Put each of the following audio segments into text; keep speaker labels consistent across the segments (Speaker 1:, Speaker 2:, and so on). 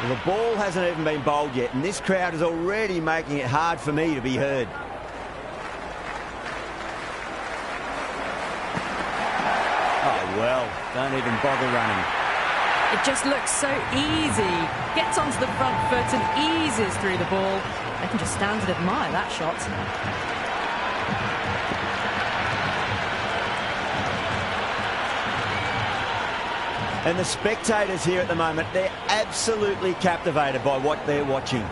Speaker 1: Well, the ball hasn't even been bowled yet, and this crowd is already making it hard for me to be heard. Oh, well, don't even bother running.
Speaker 2: It just looks so easy. Gets onto the front foot and eases through the ball. I can just stand and admire that shot.
Speaker 1: And the spectators here at the moment, they're absolutely captivated by what they're watching.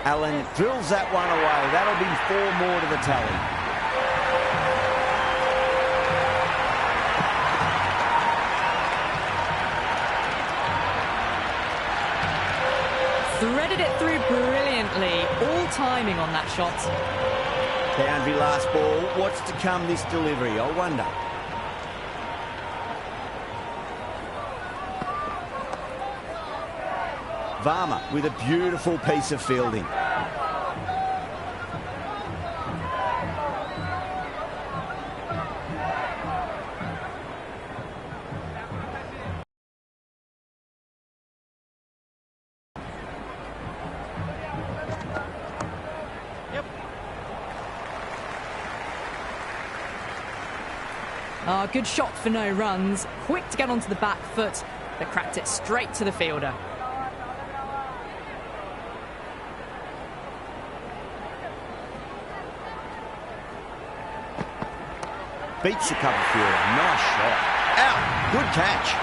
Speaker 1: Allen drills that one away. That'll be 4 more to the tally.
Speaker 2: Threaded it through brilliantly. All timing on that shot.
Speaker 1: Boundary last ball. What's to come this delivery? I wonder. Varma with a beautiful piece of fielding.
Speaker 2: Oh, good shot for no runs. Quick to get onto the back foot, but cracked it straight to the fielder.
Speaker 1: Beats the cover fielder. Nice shot. Out. Good catch.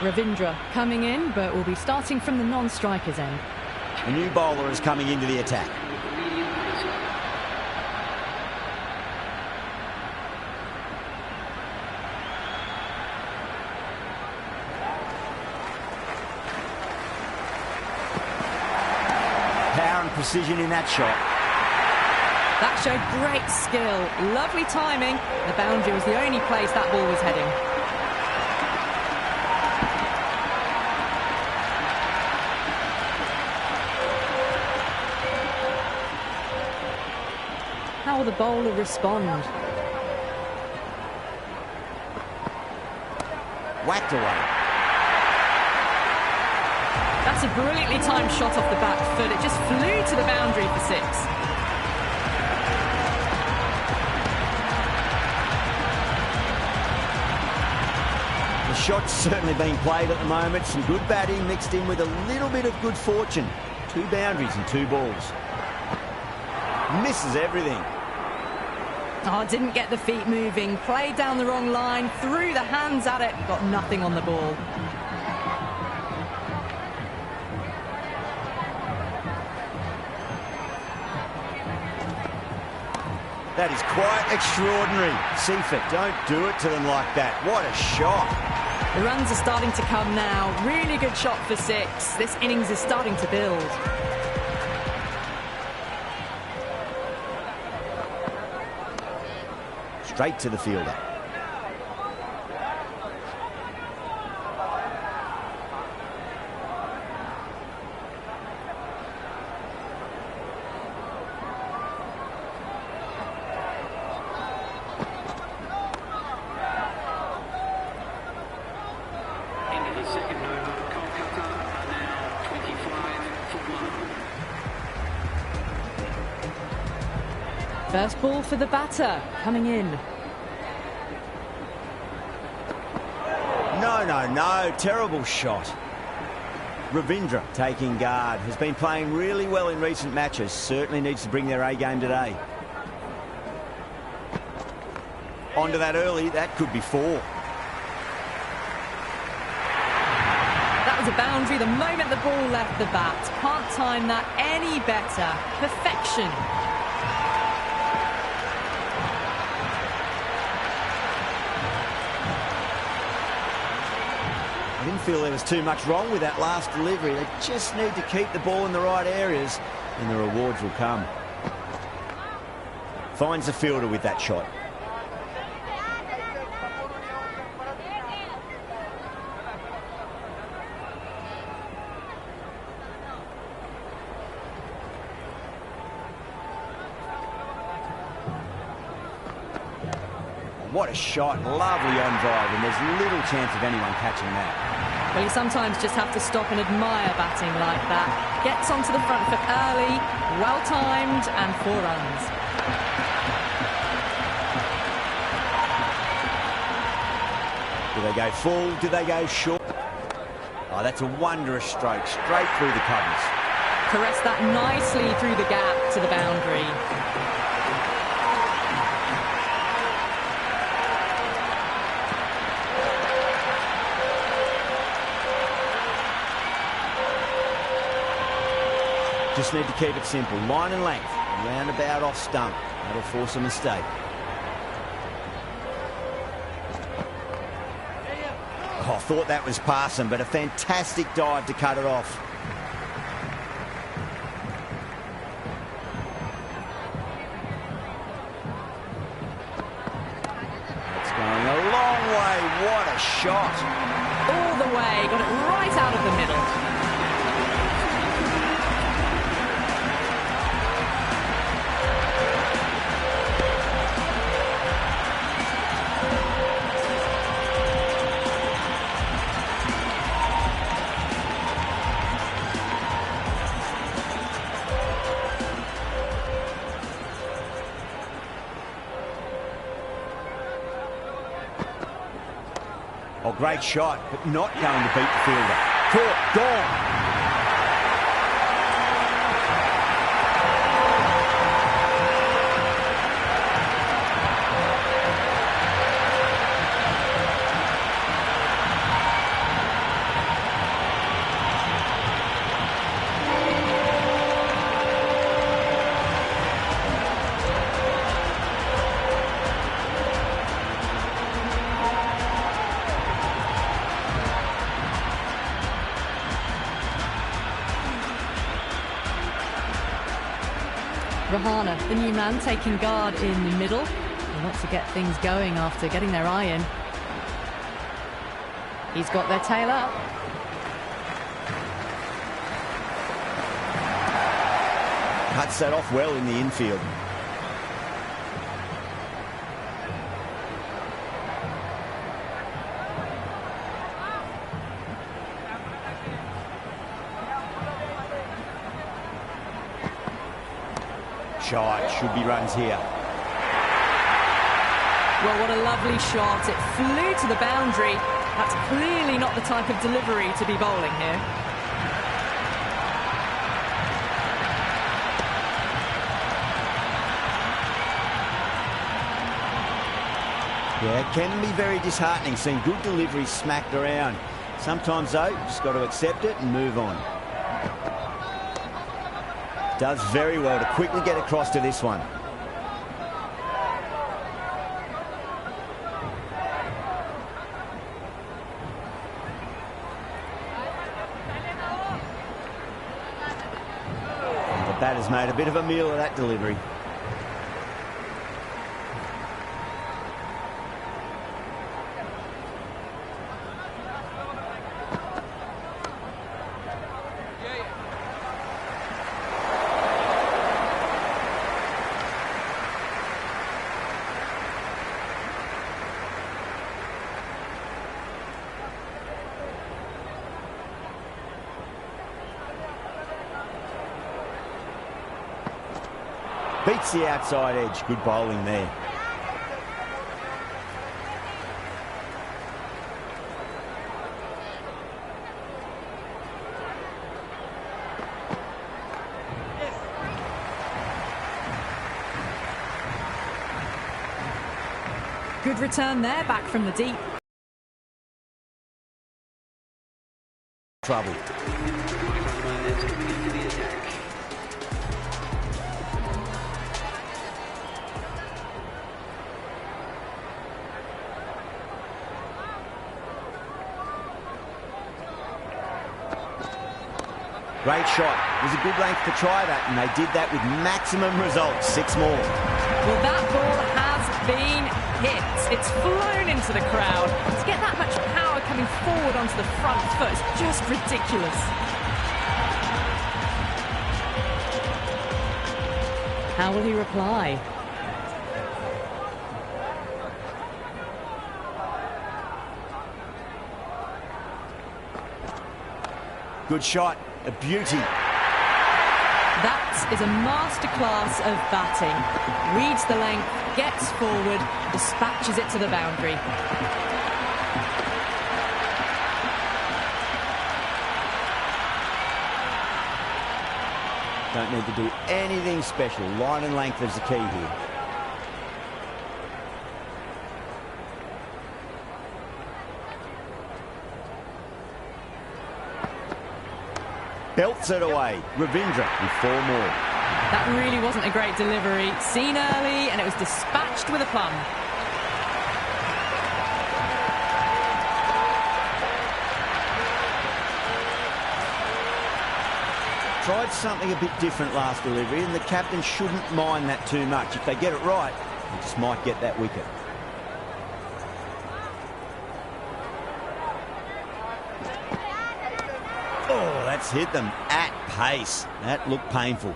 Speaker 2: Ravindra coming in, but will be starting from the non-striker's end.
Speaker 1: A new bowler is coming into the attack. Power and precision in that shot.
Speaker 2: That showed great skill. Lovely timing. The boundary was the only place that ball was heading. How will the bowler respond?
Speaker 1: Whacked away.
Speaker 2: That's a brilliantly timed shot off the back foot. It just flew to the boundary for 6.
Speaker 1: The shot's certainly being played at the moment. Some good batting mixed in with a little bit of good fortune. 2 boundaries and 2 balls. Misses everything.
Speaker 2: Oh, didn't get the feet moving. Played down the wrong line. Threw the hands at it. Got nothing on the ball.
Speaker 1: That is quite extraordinary. Seifert, don't do it to them like that. What a shot.
Speaker 2: The runs are starting to come now. Really good shot for 6. This innings is starting to build.
Speaker 1: Straight to the fielder.
Speaker 3: Into the second over, Kolkata are now 25 for 1.
Speaker 2: First ball for the batter, coming in.
Speaker 1: No, no, no. Terrible shot. Ravindra taking guard. Has been playing really well in recent matches. Certainly needs to bring their A game today. Onto that early. That could be 4.
Speaker 2: That was a boundary the moment the ball left the bat. Can't time that any better. Perfection.
Speaker 1: I didn't feel there was too much wrong with that last delivery. They just need to keep the ball in the right areas and the rewards will come. Finds the fielder with that shot. What a shot. Lovely on drive, and there's little chance of anyone catching that.
Speaker 2: Well, you sometimes just have to stop and admire batting like that. Gets onto the front foot early, well-timed, and 4 runs.
Speaker 1: Do they go full? Do they go short? Oh, that's a wondrous stroke, straight through the covers.
Speaker 2: Caressed that nicely through the gap to the boundary.
Speaker 1: Just need to keep it simple. Line and length. Roundabout off stump. That'll force a mistake. Oh, I thought that was passing, but a fantastic dive to cut it off. That's going a long way. What a shot.
Speaker 2: All the way. Got it right out of the middle.
Speaker 1: Oh, great shot, but not going to beat the fielder. Caught, gone.
Speaker 2: Rahana, the new man, taking guard in the middle. They want to get things going after getting their eye in. He's got their tail up.
Speaker 1: Cuts that off well in the infield. Shot, should be runs here.
Speaker 2: Well, what a lovely shot. It flew to the boundary. That's clearly not the type of delivery to be bowling here.
Speaker 1: Yeah, it can be very disheartening seeing good deliveries smacked around. Sometimes, though, you've just got to accept it and move on. Does very well to quickly get across to this one. And the batter's made a bit of a meal of that delivery. Beats the outside edge. Good bowling there.
Speaker 2: Good return there, back from the deep.
Speaker 1: Trouble. Great shot. It was a good length to try that, and they did that with maximum results. 6 more.
Speaker 2: Well, that ball has been hit. It's flown into the crowd. To get that much power coming forward onto the front foot is just ridiculous. How will he reply?
Speaker 1: Good shot. A beauty.
Speaker 2: That is a masterclass of batting. Reads the length, gets forward, dispatches it to the boundary.
Speaker 1: Don't need to do anything special. Line and length is the key here. Belts it away. Ravindra with 4 more.
Speaker 2: That really wasn't a great delivery. Seen early, and it was dispatched with a plum.
Speaker 1: Tried something a bit different last delivery, and the captain shouldn't mind that too much. If they get it right, they just might get that wicket. Oh, that's hit them at pace. That looked painful.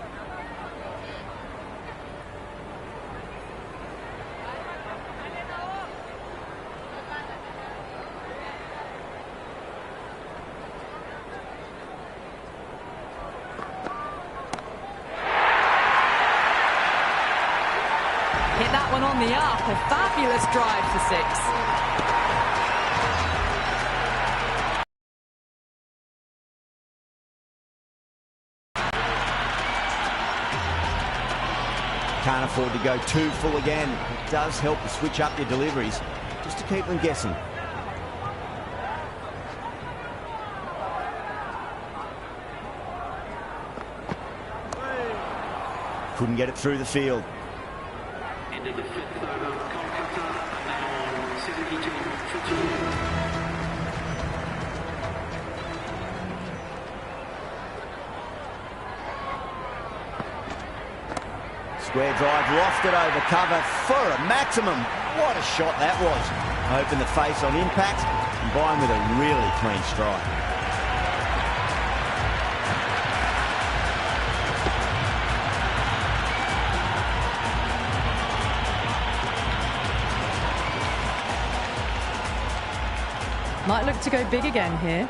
Speaker 2: Hit that one on the up. A fabulous drive for 6.
Speaker 1: Can't afford to go too full again. It does help to switch up your deliveries, just to keep them guessing. Couldn't get it through the field.
Speaker 3: End of the 5th over, Kolkata, now on 72 for 2.
Speaker 1: Square drive, lofted over cover for a maximum. What a shot that was. Open the face on impact, combined with a really clean strike.
Speaker 2: Might look to go big again here.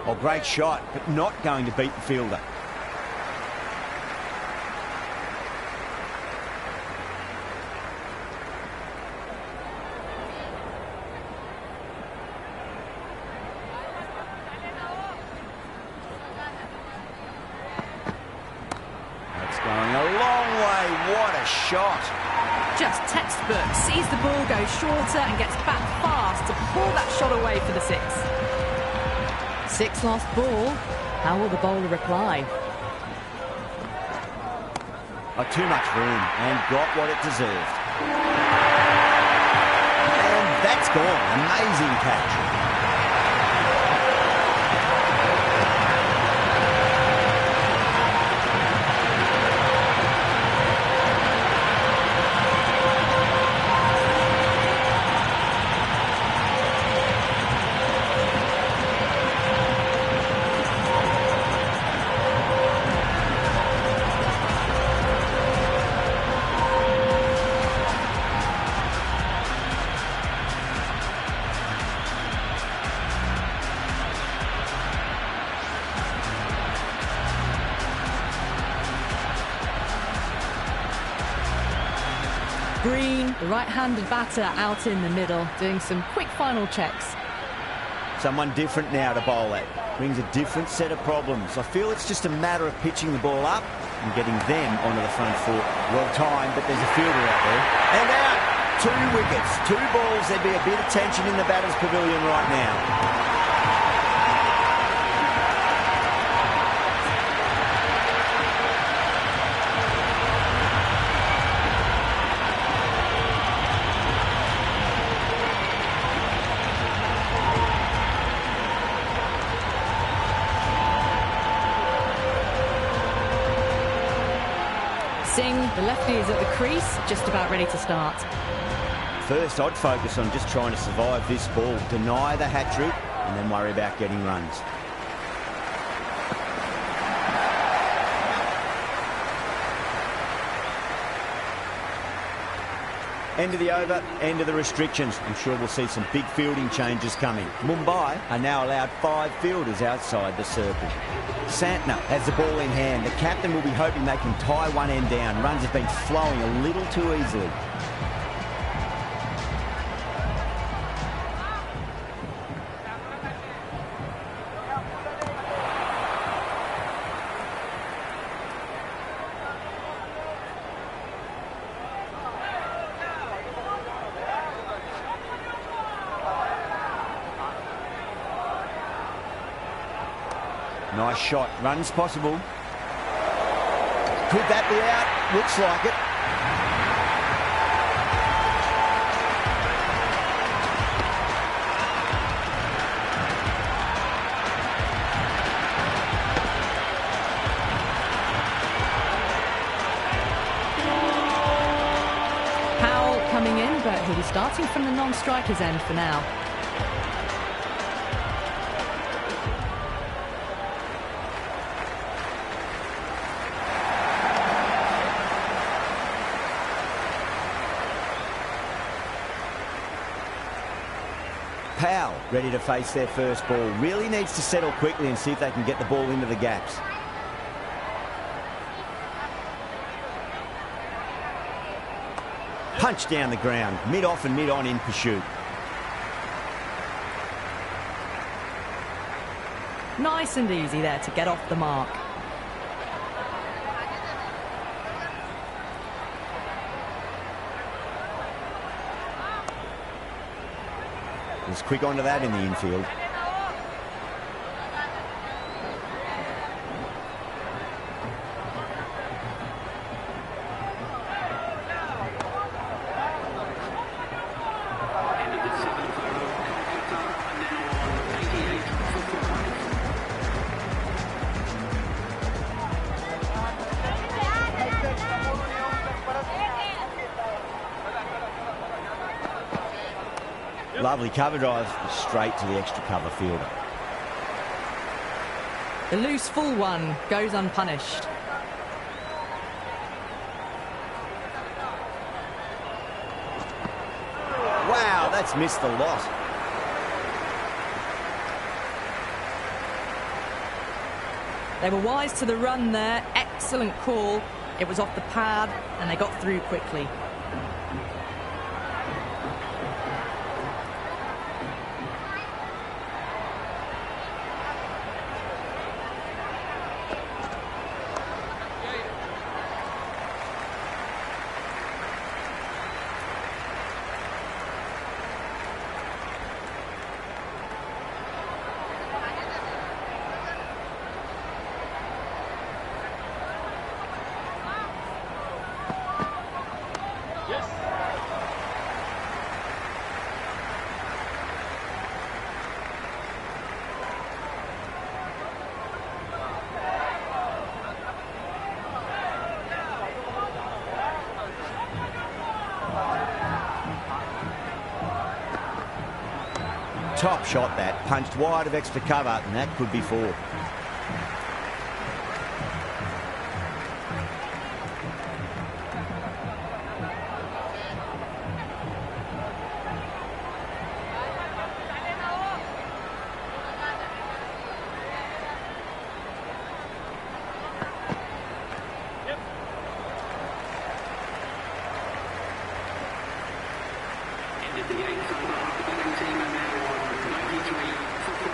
Speaker 1: Oh, great shot, but not going to beat the fielder. That's going a long way. What a shot.
Speaker 2: Just textbook. Sees the ball go shorter and gets back fast to pull that shot away for the 6. 6 lost ball. How will the bowler reply?
Speaker 1: Oh, too much room, and got what it deserved. And that's gone. Amazing catch.
Speaker 2: Green, the right-handed batter, out in the middle, doing some quick final checks.
Speaker 1: Someone different now to bowl at. Brings a different set of problems. I feel it's just a matter of pitching the ball up and getting them onto the front foot. Well timed, but there's a fielder out there. And out! 2 wickets, 2 balls. There'd be a bit of tension in the batter's pavilion right now.
Speaker 2: Singh, the lefty, is at the crease, just about ready to start.
Speaker 1: First, I'd focus on just trying to survive this ball, deny the hat-trick, and then worry about getting runs. End of the over, end of the restrictions. I'm sure we'll see some big fielding changes coming. Mumbai are now allowed 5 fielders outside the circle. Santner has the ball in hand. The captain will be hoping they can tie one end down. Runs have been flowing a little too easily. Nice shot. Runs possible. Could that be out? Looks like it.
Speaker 2: Powell coming in, but he'll be starting from the non-strikers end for now.
Speaker 1: Powell ready to face their first ball. Really needs to settle quickly and see if they can get the ball into the gaps. Punch down the ground, mid-off and mid-on in pursuit.
Speaker 2: Nice and easy there to get off the mark.
Speaker 1: Was quick onto that in the infield. Lovely cover drive, straight to the extra cover fielder.
Speaker 2: The loose full one goes unpunished.
Speaker 1: Wow, that's missed the lot.
Speaker 2: They were wise to the run there. Excellent call. It was off the pad and they got through quickly.
Speaker 1: Top shot that, punched wide of extra cover, and that could be 4.
Speaker 3: Ended the 8th over. The batting team are now on 93 for 5.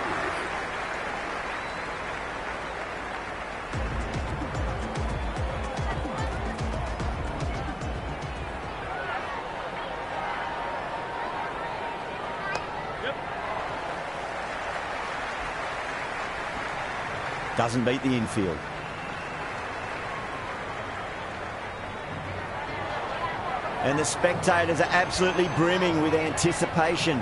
Speaker 1: Doesn't beat the infield. And the spectators are absolutely brimming with anticipation.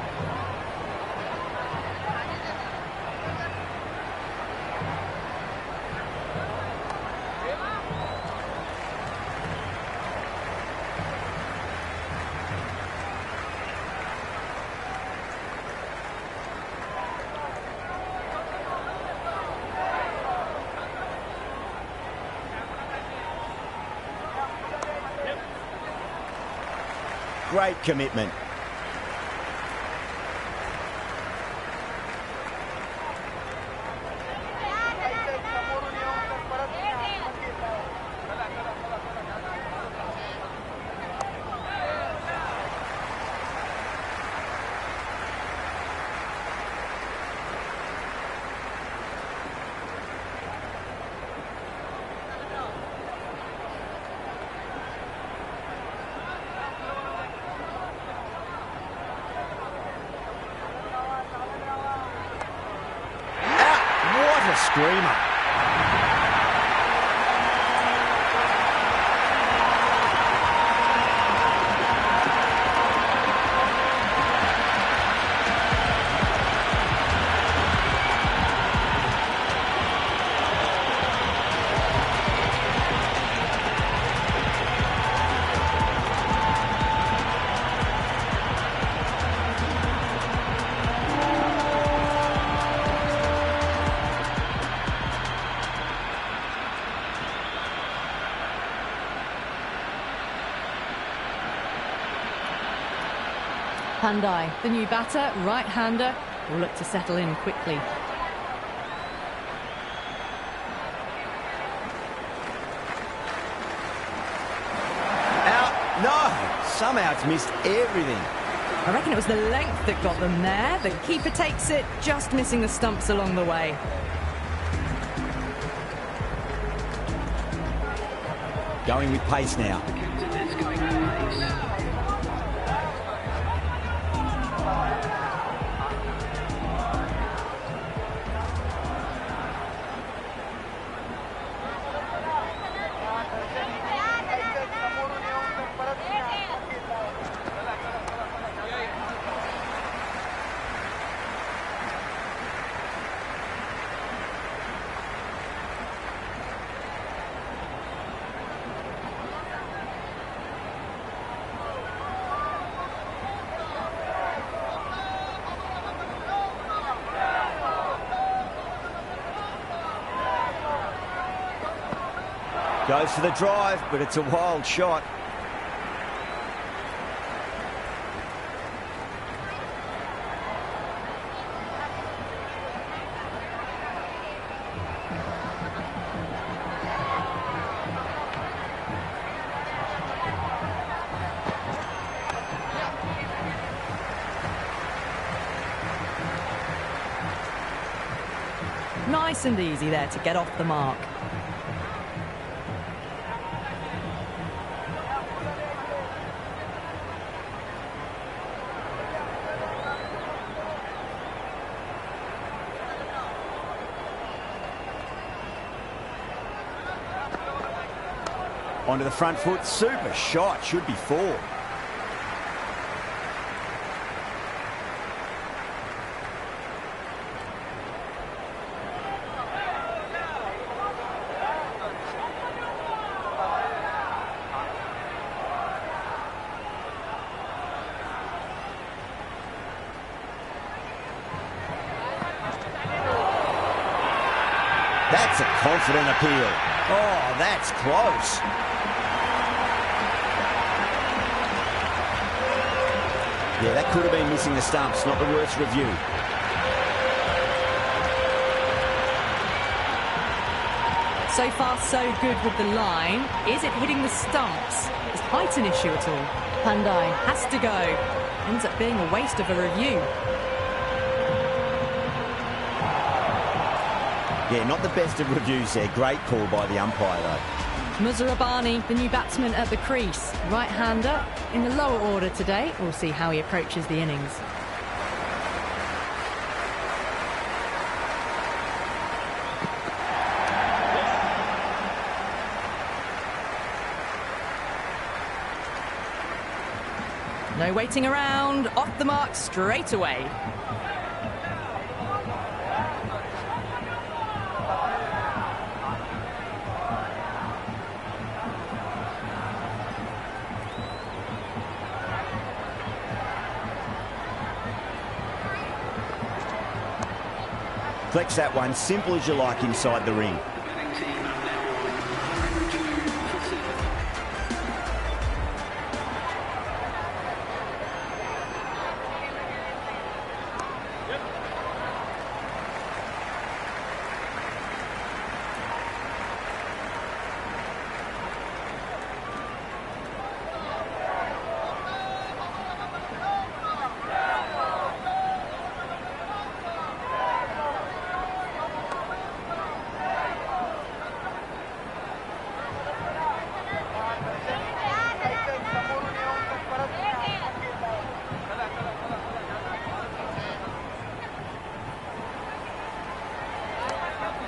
Speaker 1: Great commitment. Screamer.
Speaker 2: Pandai, the new batter, right-hander, will look to settle in quickly.
Speaker 1: Out. No! Somehow it's missed everything.
Speaker 2: I reckon it was the length that got them there. The keeper takes it, just missing the stumps along the way.
Speaker 1: Going with pace now. Goes for the drive, but it's a wild shot.
Speaker 2: Nice and easy there to get off the mark.
Speaker 1: Onto the front foot, super shot, should be 4. That's a confident appeal. Oh, that's close. Yeah, that could have been missing the stumps, not the worst review.
Speaker 2: So far, so good with the line. Is it hitting the stumps? Is height an issue at all? Pandai has to go. Ends up being a waste of a review.
Speaker 1: Yeah, not the best of reviews there. Great call by the umpire, though.
Speaker 2: Muzarabani, the new batsman at the crease. Right-hander in the lower order today. We'll see how he approaches the innings. No waiting around, off the mark straight away.
Speaker 1: Flex that one, simple as you like inside the ring.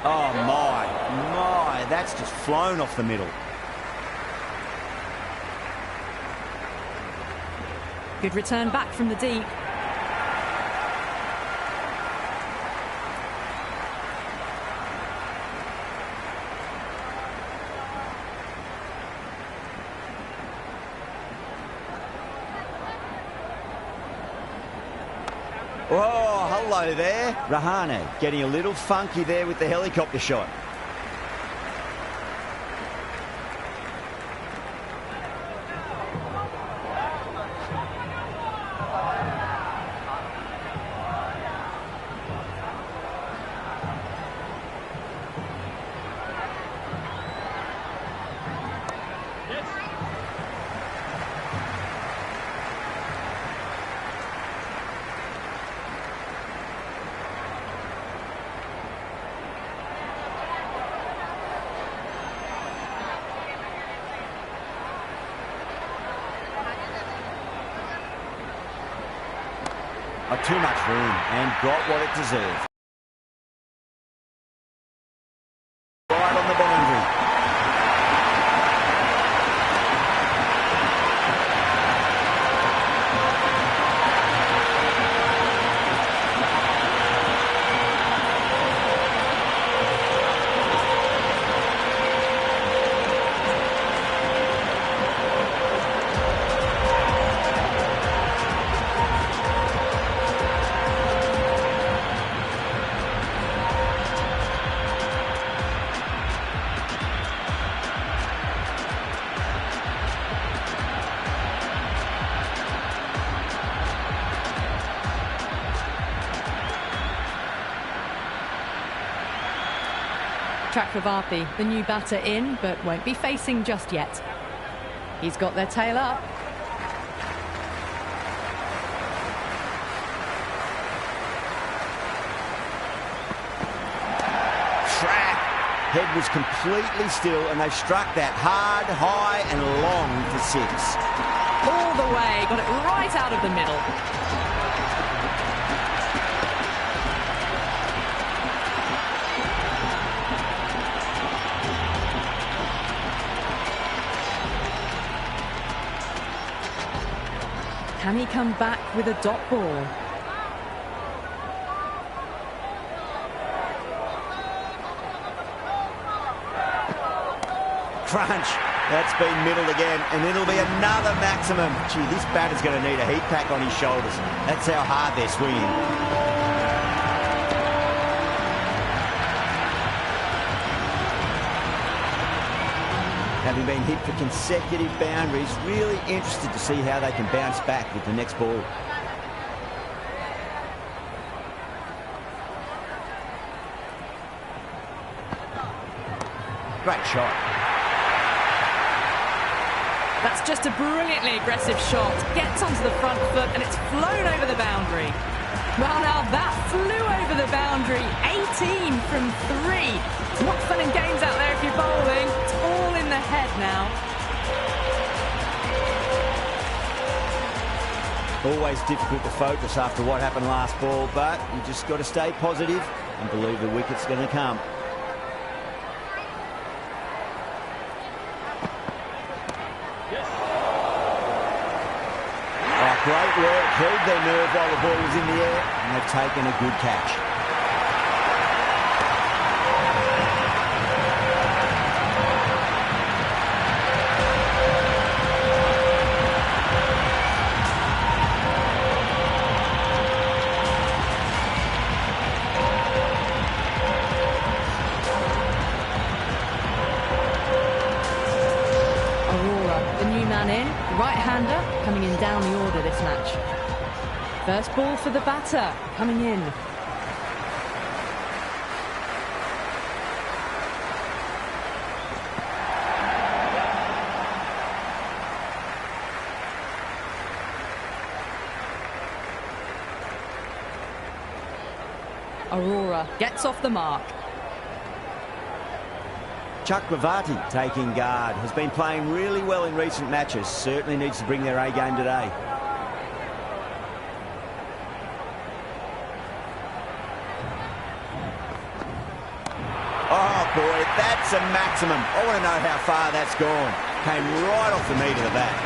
Speaker 1: Oh, my, that's just flown off the middle.
Speaker 2: Good return back from the deep.
Speaker 1: Oh, hello there. Rahane getting a little funky there with the helicopter shot. Too much room and got what it deserved. Right on the boundary.
Speaker 2: Chakravarti, the new batter in, but won't be facing just yet. He's got their tail up.
Speaker 1: Track. Head was completely still and they struck that hard, high and long for six.
Speaker 2: All the way, got it right out of the middle. Can he come back with a dot ball?
Speaker 1: Crunch. That's been middled again, and it'll be another maximum. Gee, this batter's going to need a heat pack on his shoulders. That's how hard they're swinging. Having been hit for consecutive boundaries, really interested to see how they can bounce back with the next ball. Great shot.
Speaker 2: That's just a brilliantly aggressive shot. Gets onto the front foot and it's flown over the boundary. Well, now that flew over the boundary. 18 from 3. It's not fun and games out there if you're bowling. It's all in the head now.
Speaker 1: Always difficult to focus after what happened last ball, but you just got to stay positive and believe the wicket's going to come. held their nerve while the ball was in the air, and they've taken a good catch.
Speaker 2: Right-hander coming in down the order this match. First ball for the batter coming in. Aurora gets off the mark.
Speaker 1: Chakravarti taking guard. Has been playing really well in recent matches. Certainly needs to bring their A game today. Oh boy, that's a maximum. I want to know how far that's gone. Came right off the meat of the bat.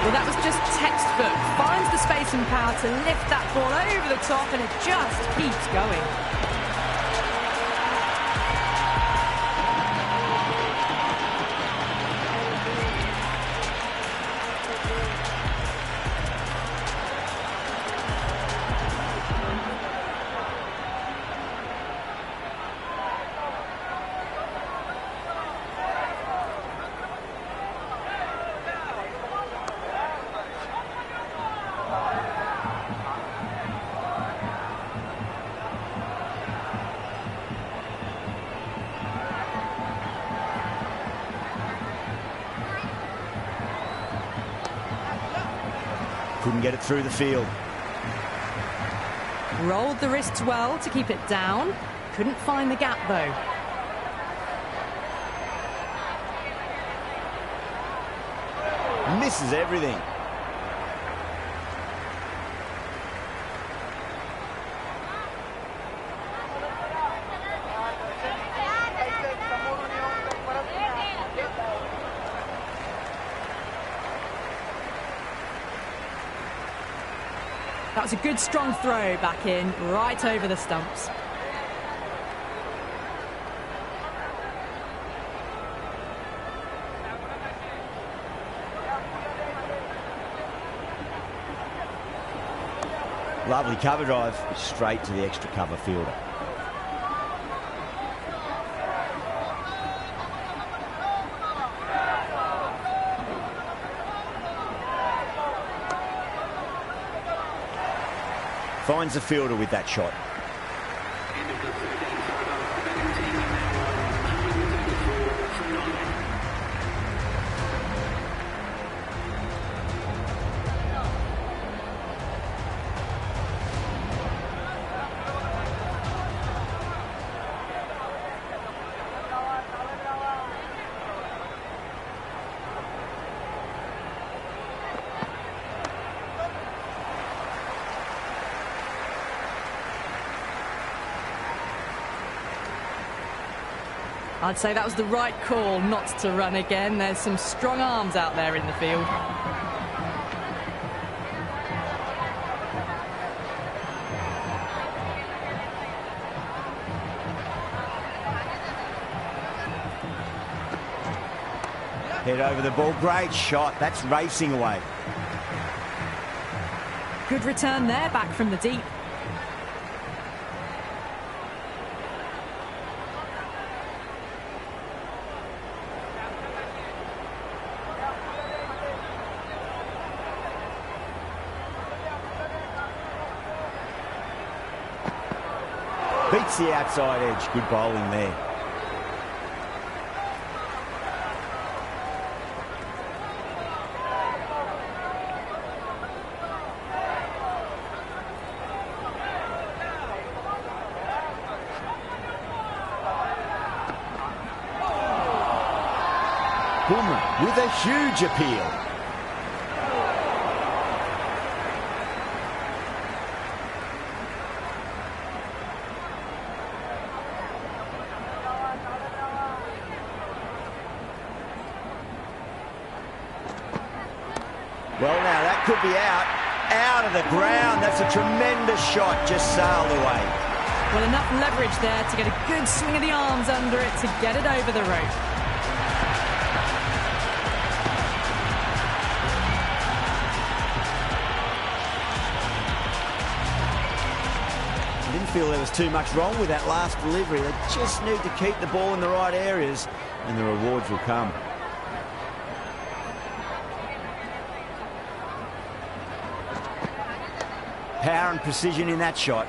Speaker 2: Well, that was just textbook. Finds the space and power to lift that ball over the top, and it just keeps going.
Speaker 1: Couldn't get it through the field.
Speaker 2: Rolled the wrists well to keep it down. Couldn't find the gap though.
Speaker 1: Misses everything.
Speaker 2: That was a good strong throw back in, right over the stumps.
Speaker 1: Lovely cover drive, straight to the extra cover fielder. Finds the fielder with that shot.
Speaker 2: I'd say that was the right call not to run again. There's some strong arms out there in the field.
Speaker 1: Head over the ball, great shot. That's racing away.
Speaker 2: Good return there, back from the deep.
Speaker 1: Beats the outside edge. Good bowling there. Boomer with a huge appeal. Well, now that could be out. Out of the ground. That's a tremendous shot. Just sailed away.
Speaker 2: Well, enough leverage there to get a good swing of the arms under it to get it over the rope.
Speaker 1: I didn't feel there was too much wrong with that last delivery. They just need to keep the ball in the right areas and the rewards will come. Power and precision in that shot.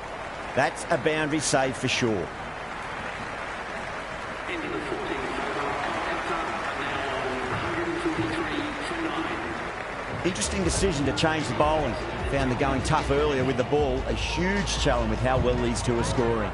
Speaker 1: That's a boundary save for sure.
Speaker 3: Into the 14th over, Kolkata, now 143 from 9.
Speaker 1: Interesting decision to change the bowling. Found the going tough earlier with the ball. A huge challenge with how well these two are scoring.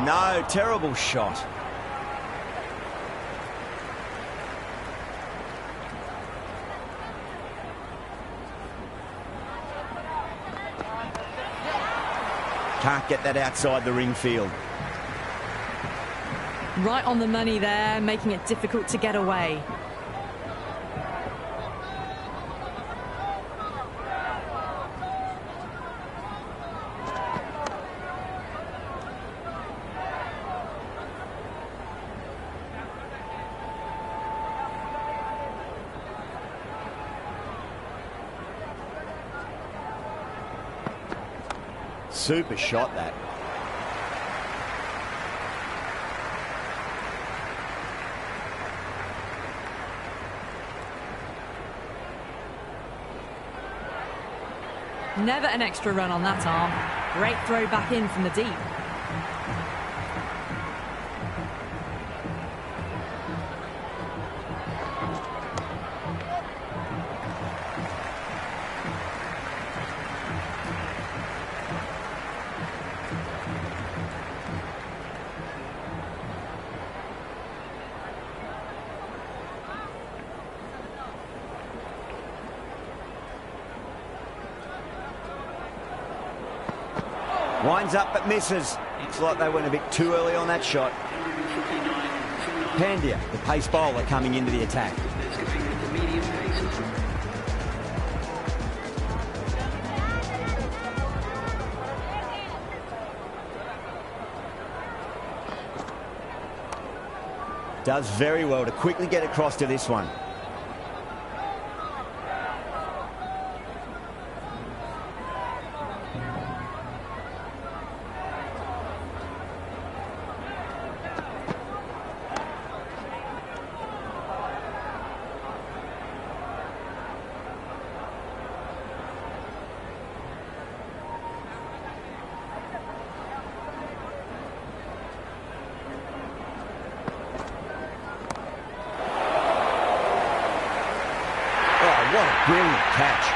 Speaker 1: No, terrible shot. Can't get that outside the ring field.
Speaker 2: Right on the money there, making it difficult to get away.
Speaker 1: Super shot, that.
Speaker 2: Never an extra run on that arm. Great throw back in from the deep.
Speaker 1: Winds up but misses. Looks like they went a bit too early on that shot. Pandya, the pace bowler, coming into the attack. Does very well to quickly get across to this one. What a brilliant catch.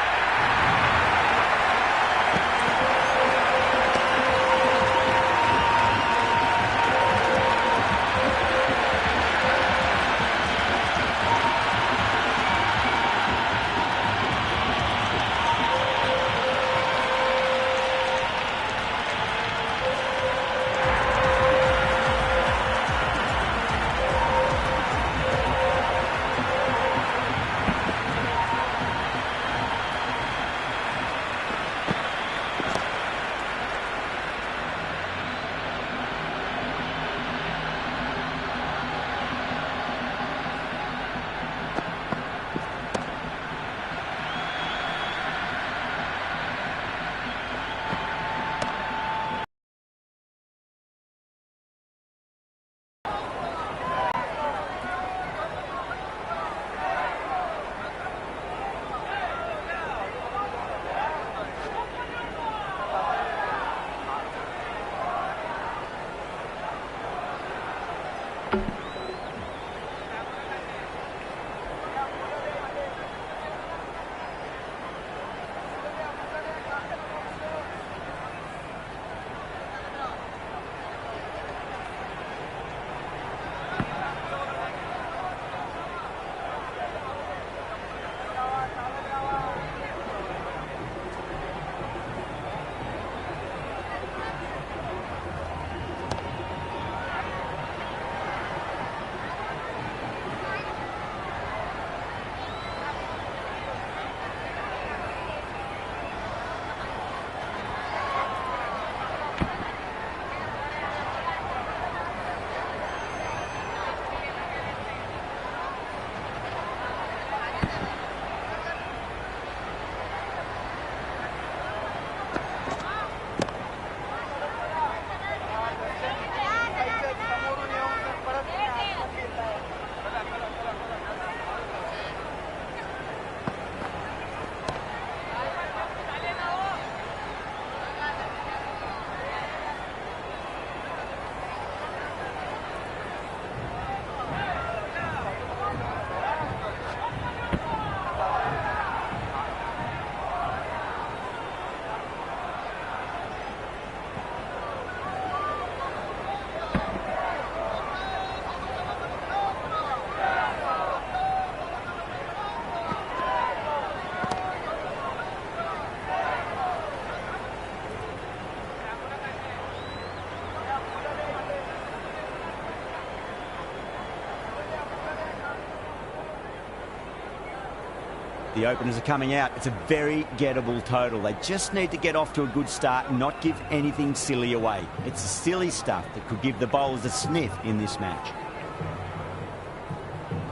Speaker 1: The openers are coming out. It's a very gettable total. They just need to get off to a good start and not give anything silly away. It's the silly stuff that could give the bowlers a sniff in this match.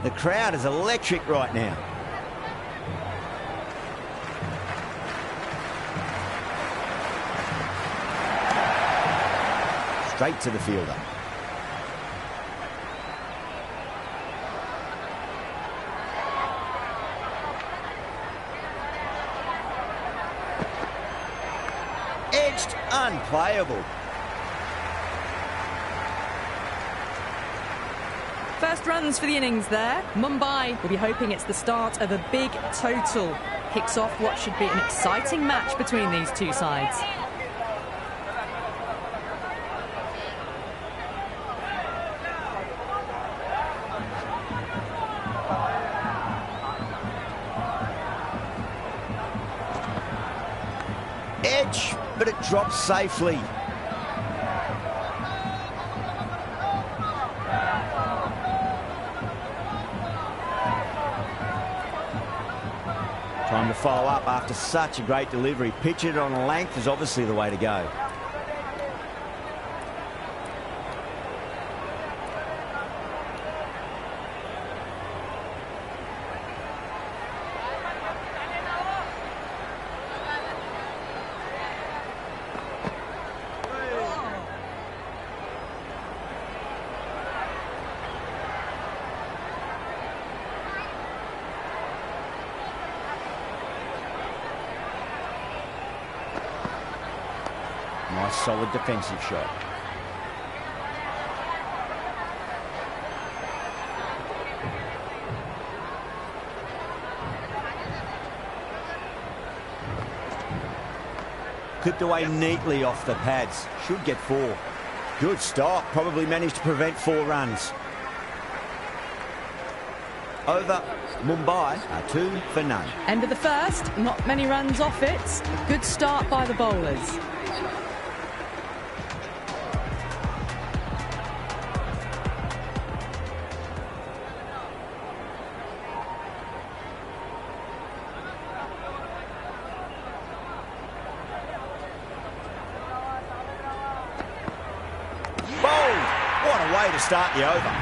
Speaker 1: The crowd is electric right now. Straight to the fielder. Edged, unplayable.
Speaker 2: First runs for the innings there. Mumbai will be hoping it's the start of a big total. Kicks off what should be an exciting match between these two sides.
Speaker 1: Edge, but it drops safely. Time to follow up after such a great delivery. Pitch it on a length is obviously the way to go. Nice solid defensive shot. Clipped away neatly off the pads. Should get 4. Good stop. Probably managed to prevent 4 runs. Over. Mumbai are 2 for none.
Speaker 2: End of the first. Not many runs off it. Good start by the bowlers.
Speaker 1: What a way to start the over.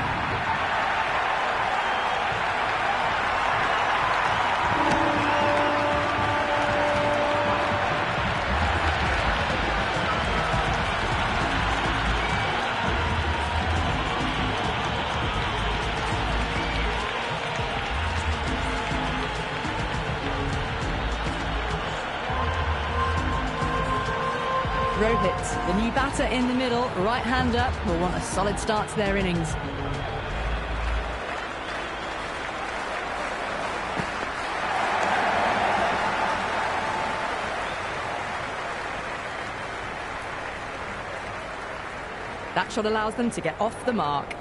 Speaker 2: Rohit, the new batter in the middle, right-hander, will want a solid start to their innings. That shot allows them to get off the mark.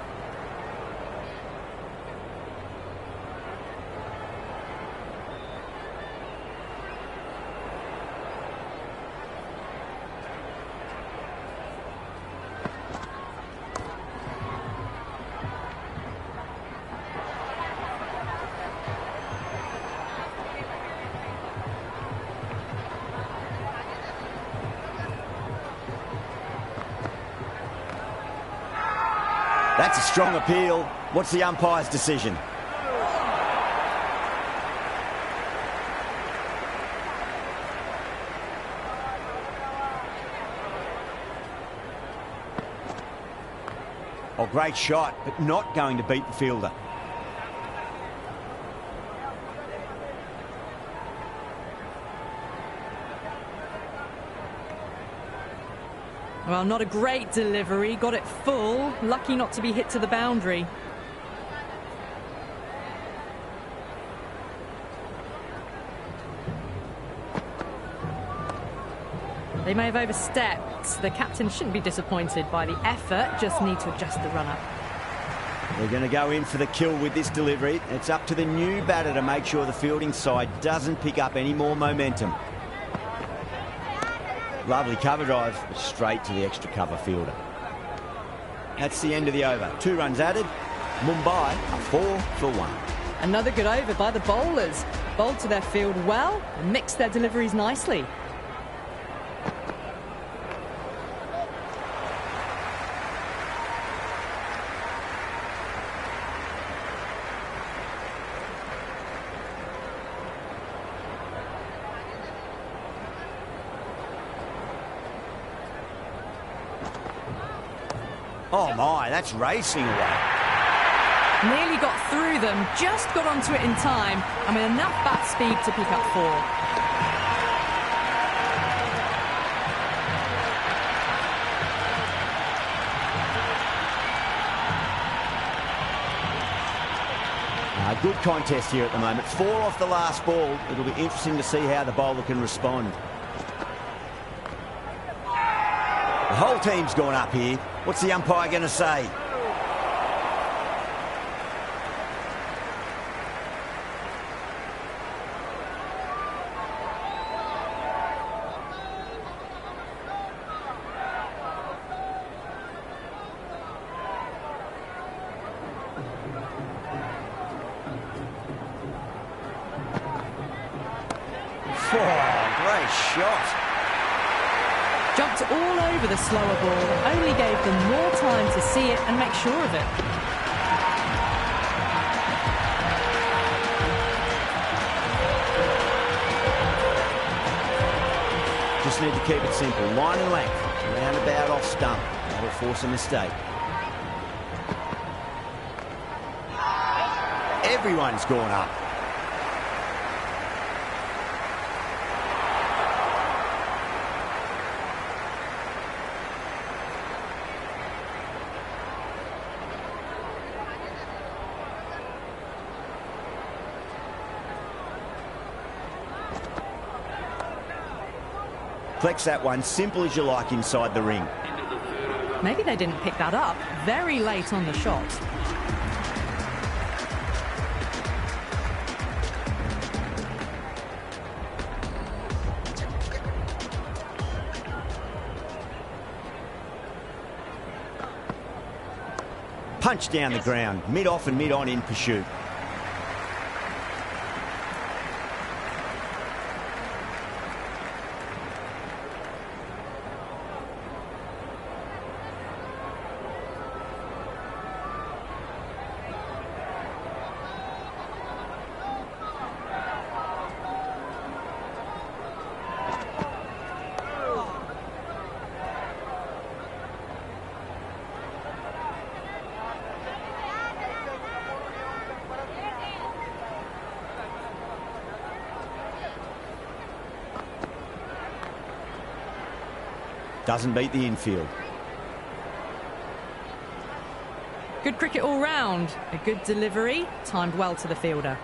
Speaker 1: That's a strong appeal. What's the umpire's decision? Oh, great shot, but not going to beat the fielder.
Speaker 2: Well, not a great delivery. Got it full. Lucky not to be hit to the boundary. They may have overstepped. The captain shouldn't be disappointed by the effort. Just need to adjust the run-up.
Speaker 1: They're going to go in for the kill with this delivery. It's up to the new batter to make sure the fielding side doesn't pick up any more momentum. Lovely cover drive, but straight to the extra cover fielder. That's the end of the over. 2 runs added. Mumbai are 4 for 1.
Speaker 2: Another good over by the bowlers. Bowled to their field well and mixed their deliveries nicely.
Speaker 1: Oh my, that's racing away.
Speaker 2: Nearly got through them, just got onto it in time, and with enough bat speed to pick up 4.
Speaker 1: A good contest here at the moment. 4 off the last ball. It'll be interesting to see how the bowler can respond. The whole team's gone up here. What's the umpire going to say? Oh, great shot.
Speaker 2: Jumped all over the slower ball, only gave them more time to see it and make sure of it.
Speaker 1: Just need to keep it simple. Line and length, roundabout off stump. That'll force a mistake. Everyone's gone up. Flex that one, simple as you like inside the ring.
Speaker 2: Maybe they didn't pick that up very late on the shot.
Speaker 1: Punch down the ground, mid-off and mid-on in pursuit. Doesn't beat the infield.
Speaker 2: Good cricket all round. A good delivery, timed well to the fielder.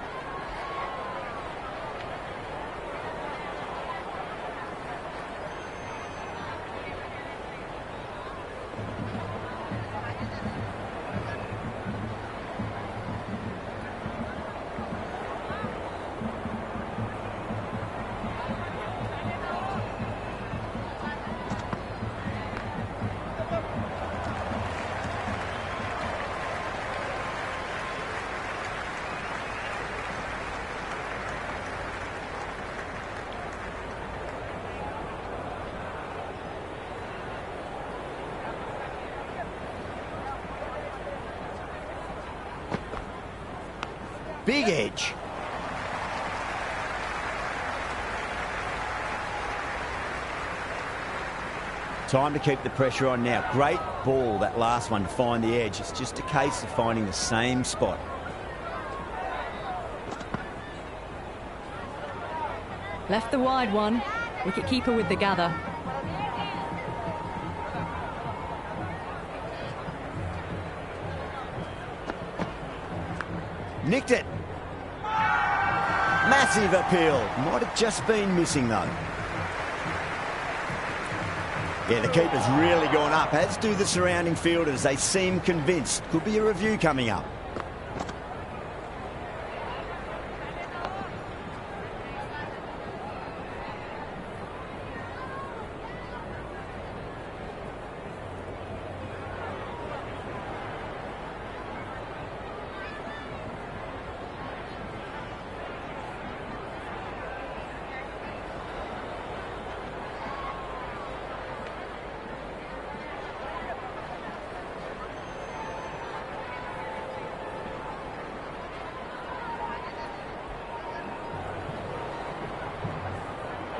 Speaker 1: Big edge. Time to keep the pressure on now. Great ball, that last one, to find the edge. It's just a case of finding the same spot.
Speaker 2: Left the wide one. Wicket-keeper with the gather.
Speaker 1: Nicked it. Massive appeal. Might have just been missing, though. Yeah, the keeper's really gone up, as do the surrounding fielders. They seem convinced. Could be a review coming up.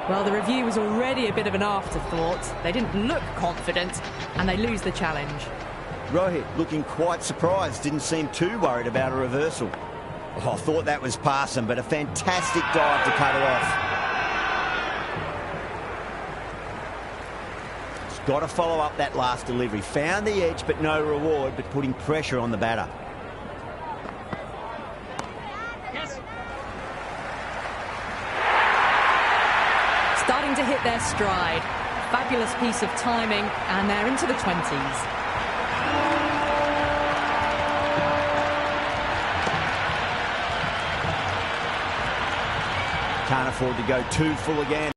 Speaker 2: Well, the review was already a bit of an afterthought. They didn't look confident, and they lose the challenge.
Speaker 1: Rohit looking quite surprised, didn't seem too worried about a reversal. Oh, I thought that was passing, but a fantastic dive to cut it off. He's got to follow up that last delivery. Found the edge, but no reward, but putting pressure on the batter.
Speaker 2: Starting to hit their stride. Fabulous piece of timing, and they're into the 20s.
Speaker 1: Can't afford to go too full again.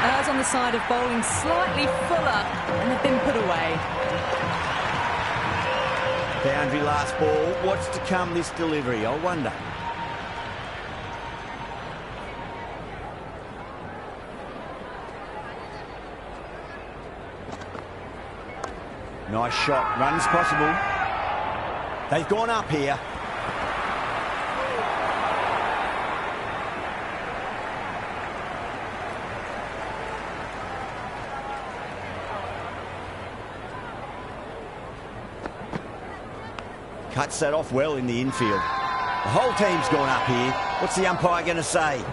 Speaker 2: Errs on the side of bowling slightly fuller, and they've been put away.
Speaker 1: Boundary last ball. What's to come this delivery, I wonder. Nice shot. Runs possible. They've gone up here. Cuts that off well in the infield. The whole team's gone up here. What's the umpire going to say?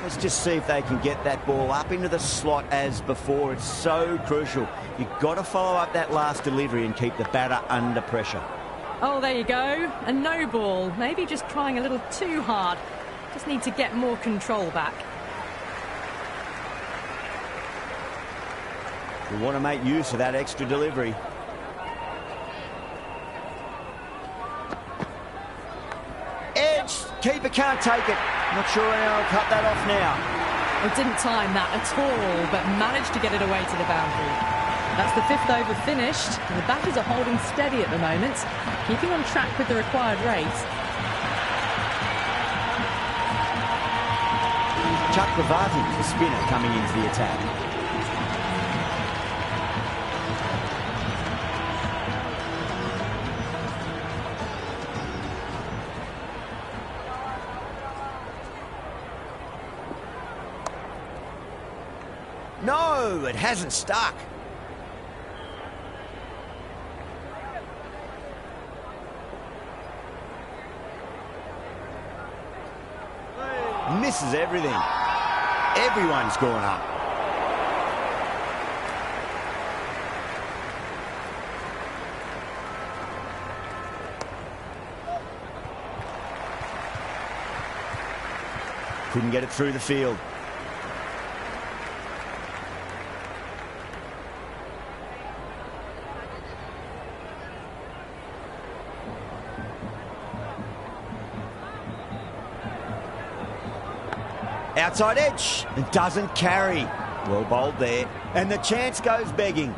Speaker 1: Let's just see if they can get that ball up into the slot as before. It's so crucial. You've got to follow up that last delivery and keep the batter under pressure.
Speaker 2: Oh, there you go. A no ball. Maybe just trying a little too hard. Just need to get more control back.
Speaker 1: We want to make use of that extra delivery. Edge. Keeper can't take it. Not sure how I'll cut that off now.
Speaker 2: It didn't time that at all, but managed to get it away to the boundary. That's the 5th over finished, and the batters are holding steady at the moment, keeping on track with the required rate.
Speaker 1: Chakravarti, the spinner, coming into the attack. No, it hasn't stuck. Misses everything. Everyone's gone up. Couldn't get it through the field. Outside edge, and doesn't carry. Well bowled there, and the chance goes begging.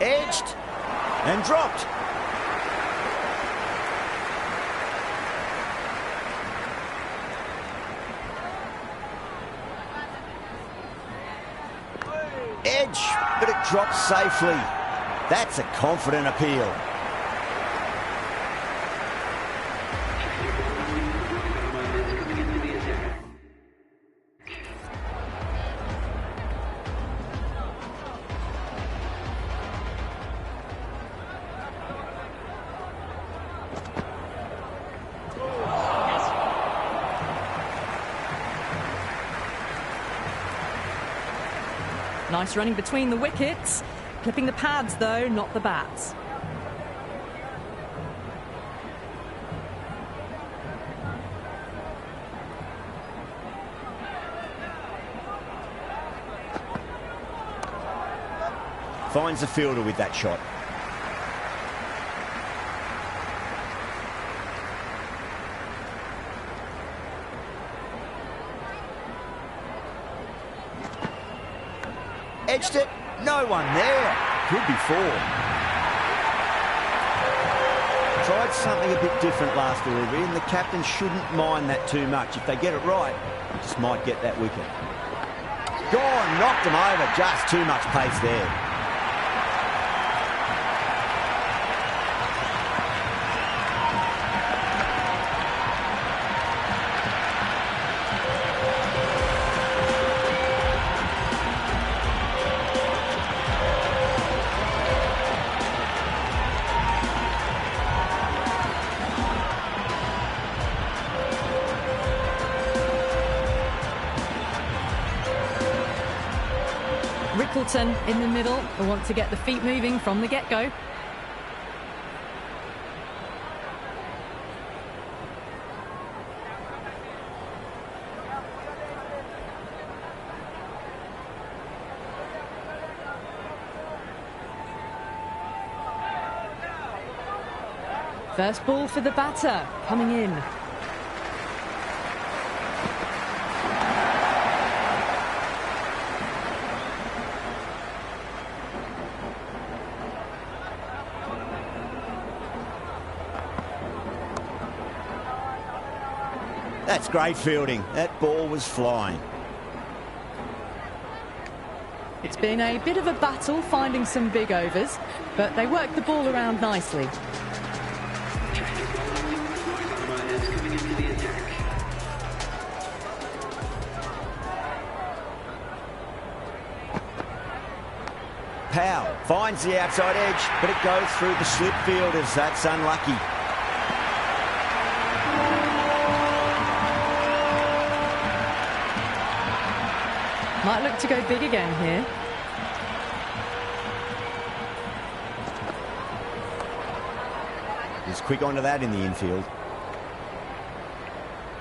Speaker 1: Edged, and dropped. Edge, but it drops safely. That's a confident appeal.
Speaker 2: Nice running between the wickets. Clipping the pads, though, not the bats.
Speaker 1: Finds the fielder with that shot. Edged it. No one there. Could be 4. Tried something a bit different last delivery, and the captain shouldn't mind that too much. If they get it right, they just might get that wicket. Gone, knocked them over. Just too much pace there.
Speaker 2: Rickleton in the middle will want to get the feet moving from the get-go. First ball for the batter, coming in.
Speaker 1: That's great fielding. That ball was flying.
Speaker 2: It's been a bit of a battle finding some big overs, but they worked the ball around nicely.
Speaker 1: Powell finds the outside edge, but it goes through the slip fielders. That's unlucky.
Speaker 2: Might look to go big again here.
Speaker 1: He's quick onto that in the infield.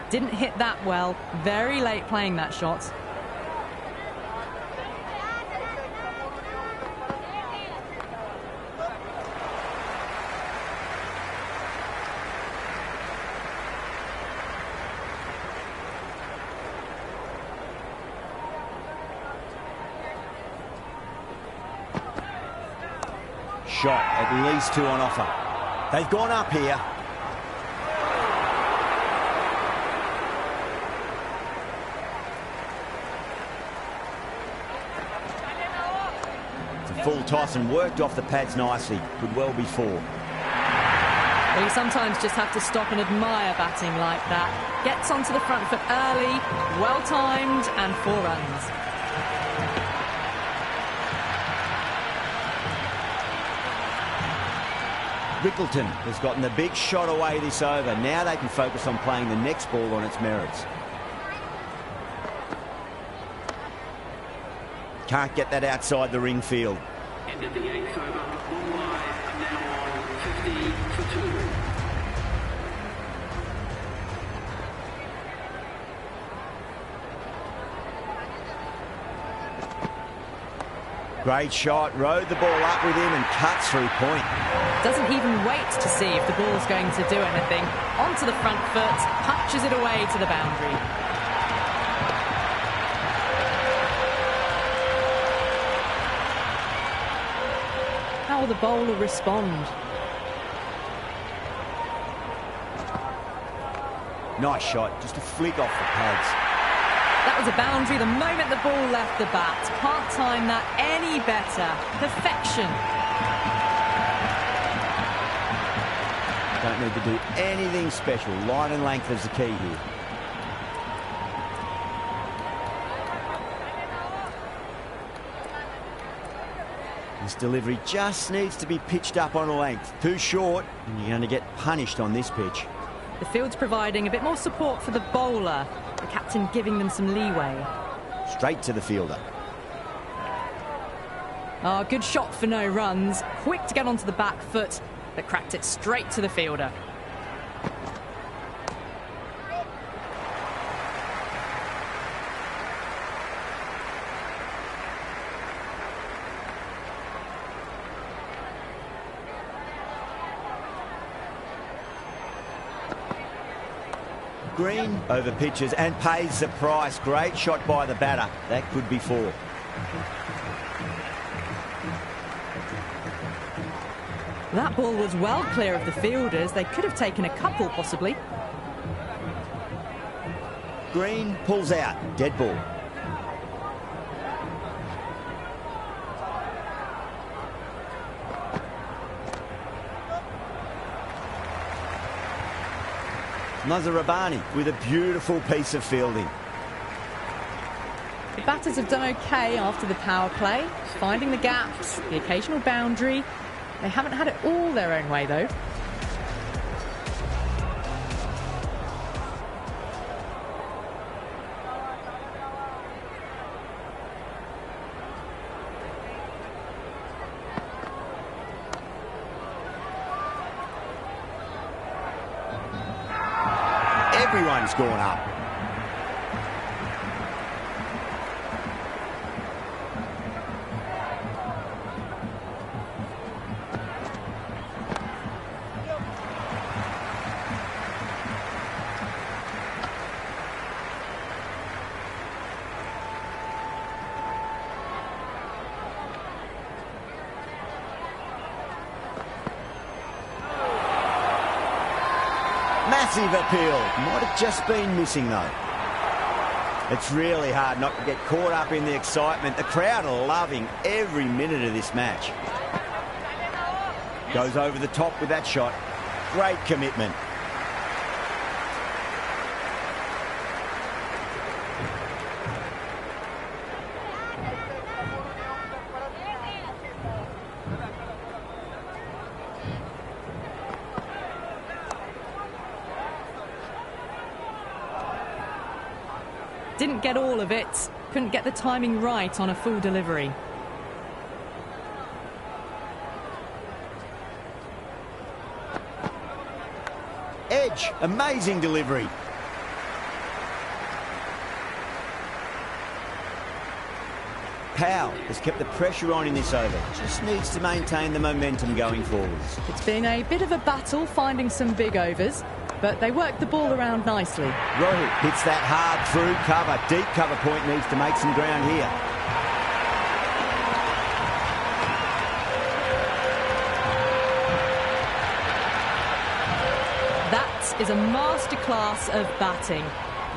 Speaker 2: Didn't hit that well. Very late playing that shot.
Speaker 1: Shot, at least 2 on offer. They've gone up here. It's a full toss and worked off the pads nicely. Could well be 4.
Speaker 2: Well, you sometimes just have to stop and admire batting like that. Gets onto the front foot early, well-timed, and 4 runs.
Speaker 1: Rickleton has gotten the big shot away this over. Now they can focus on playing the next ball on its merits. Can't get that outside the ring field.
Speaker 3: End of the 8th over, 1 wide, and now on 50 for 2.
Speaker 1: Great shot, rode the ball up with him and cuts through point.
Speaker 2: Doesn't even wait to see if the ball's going to do anything. Onto the front foot, punches it away to the boundary. How will the bowler respond?
Speaker 1: Nice shot, just a flick off the pads.
Speaker 2: That was a boundary the moment the ball left the bat. Can't time that any better. Perfection.
Speaker 1: Don't need to do anything special. Line and length is the key here. This delivery just needs to be pitched up on a length. Too short, and you're going to get punished on this pitch.
Speaker 2: The field's providing a bit more support for the bowler. The captain giving them some leeway.
Speaker 1: Straight to the fielder.
Speaker 2: Oh, good shot for no runs. Quick to get onto the back foot, but cracked it straight to the fielder.
Speaker 1: Green over pitches and pays the price. Great shot by the batter. That could be 4.
Speaker 2: That ball was well clear of the fielders. They could have taken a couple, possibly.
Speaker 1: Green pulls out. Dead ball. Nazarabani with a beautiful piece of fielding.
Speaker 2: The batters have done okay after the power play, finding the gaps, the occasional boundary. They haven't had it all their own way, though.
Speaker 1: Everyone's gone up. Massive appeal. Might have just been missing, though. It's really hard not to get caught up in the excitement. The crowd are loving every minute of this match. Goes over the top with that shot. Great commitment.
Speaker 2: Didn't get all of it. Couldn't get the timing right on a full delivery.
Speaker 1: Edge. Amazing delivery. Powell has kept the pressure on in this over. Just needs to maintain the momentum going forwards.
Speaker 2: It's been a bit of a battle finding some big overs, but they worked the ball around nicely.
Speaker 1: Rohit hits that hard through cover. Deep cover point needs to make some ground here.
Speaker 2: That is a masterclass of batting.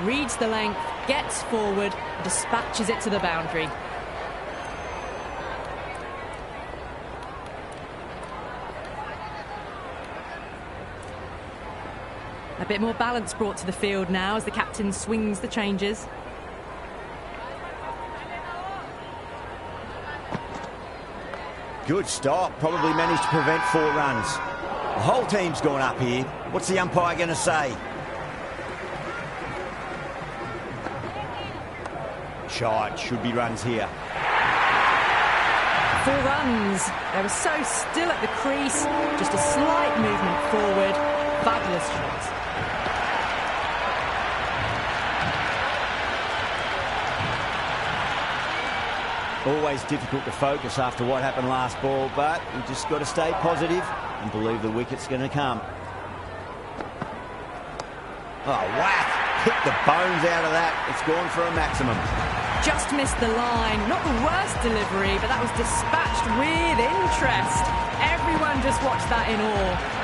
Speaker 2: Reads the length, gets forward, dispatches it to the boundary. A bit more balance brought to the field now as the captain swings the changes.
Speaker 1: Good stop. Probably managed to prevent 4 runs. The whole team's gone up here. What's the umpire going to say? Shot. Should be runs here.
Speaker 2: 4 runs. They were so still at the crease. Just a slight movement forward. Fabulous shot.
Speaker 1: Always difficult to focus after what happened last ball, but you just got to stay positive and believe the wicket's going to come. Oh, whack! Hit the bones out of that. It's gone for a maximum.
Speaker 2: Just missed the line. Not the worst delivery, but that was dispatched with interest. Everyone just watched that in awe.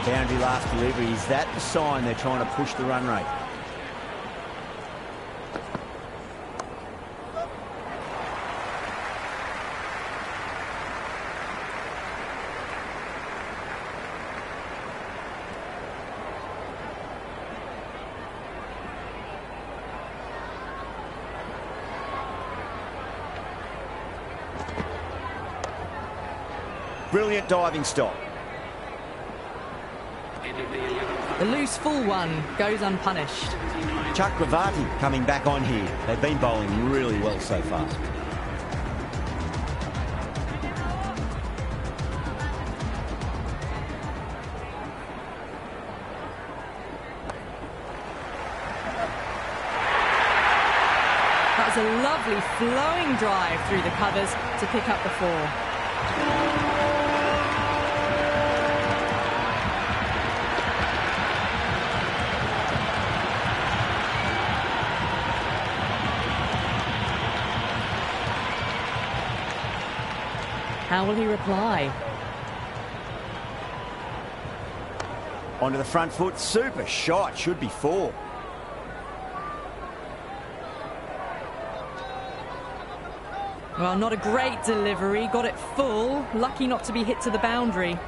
Speaker 1: Boundary last delivery. Is that the sign they're trying to push the run rate? Brilliant diving stop.
Speaker 2: The loose full one goes unpunished.
Speaker 1: Chakravarti coming back on here. They've been bowling really well so far.
Speaker 2: That was a lovely flowing drive through the covers to pick up the 4. How will he reply?
Speaker 1: Onto the front foot, super shot, should be 4.
Speaker 2: Well, not a great delivery, got it full, lucky not to be hit to the boundary.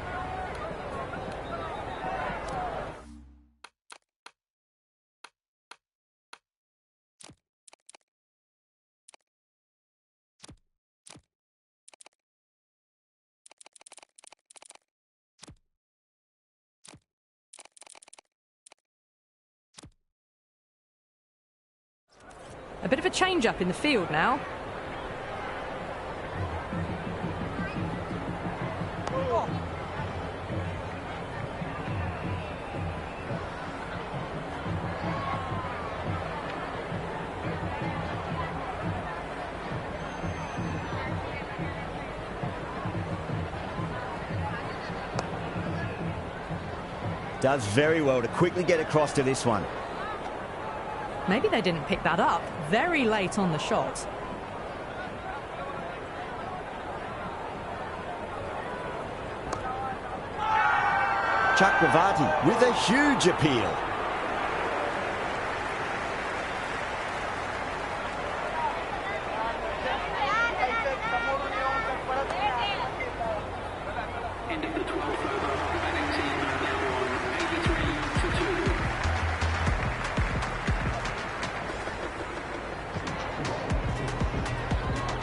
Speaker 2: A bit of a change-up in the field now.
Speaker 1: Does very well to quickly get across to this one.
Speaker 2: Maybe they didn't pick that up. Very late on the shot.
Speaker 1: Chakravarti with a huge appeal.
Speaker 3: End of the 12th over. Batting team now on 83 for 2.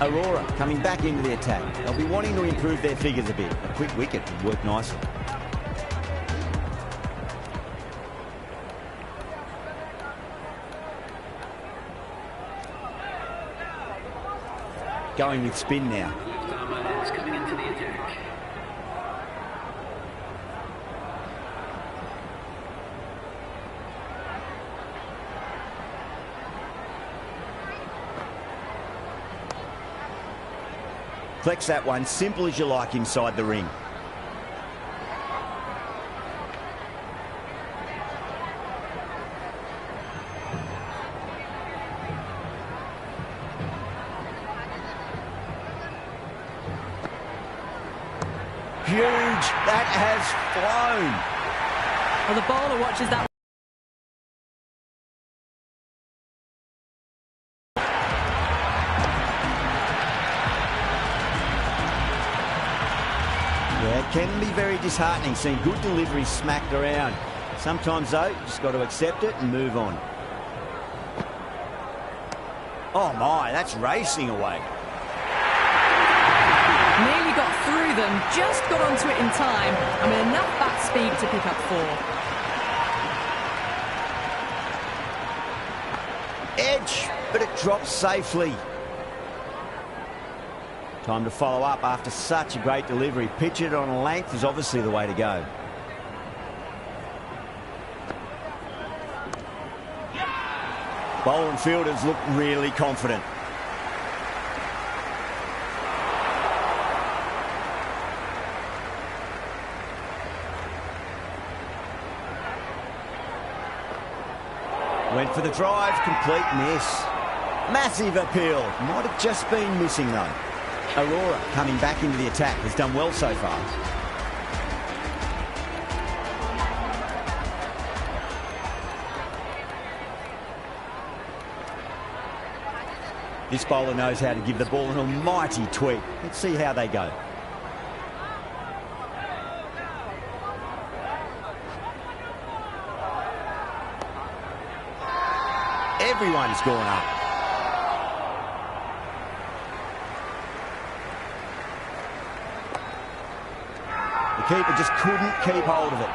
Speaker 1: Aurora coming back into the attack. They'll be wanting to improve their figures a bit. A quick wicket would work nicely. Going with spin now.
Speaker 3: Left armour is coming into the attack.
Speaker 1: Flex that one, simple as you like inside the ring. Huge, that has flown.
Speaker 2: Well, the bowler watches that.
Speaker 1: Yeah, it can be very disheartening seeing good deliveries smacked around. Sometimes, though, you just got to accept it and move on. Oh, my, that's racing away.
Speaker 2: Nearly got through them, just got onto it in time, and with enough bat speed to pick up 4.
Speaker 1: Edge, but it drops safely. Time to follow up after such a great delivery. Pitch it on a length is obviously the way to go. Bowler and fielders look really confident. Went for the drive, complete miss. Massive appeal. Might have just been missing though. Aurora coming back into the attack has done well so far. This bowler knows how to give the ball an almighty tweak. Let's see how they go. Everyone's gone up. The keeper just couldn't keep hold of it.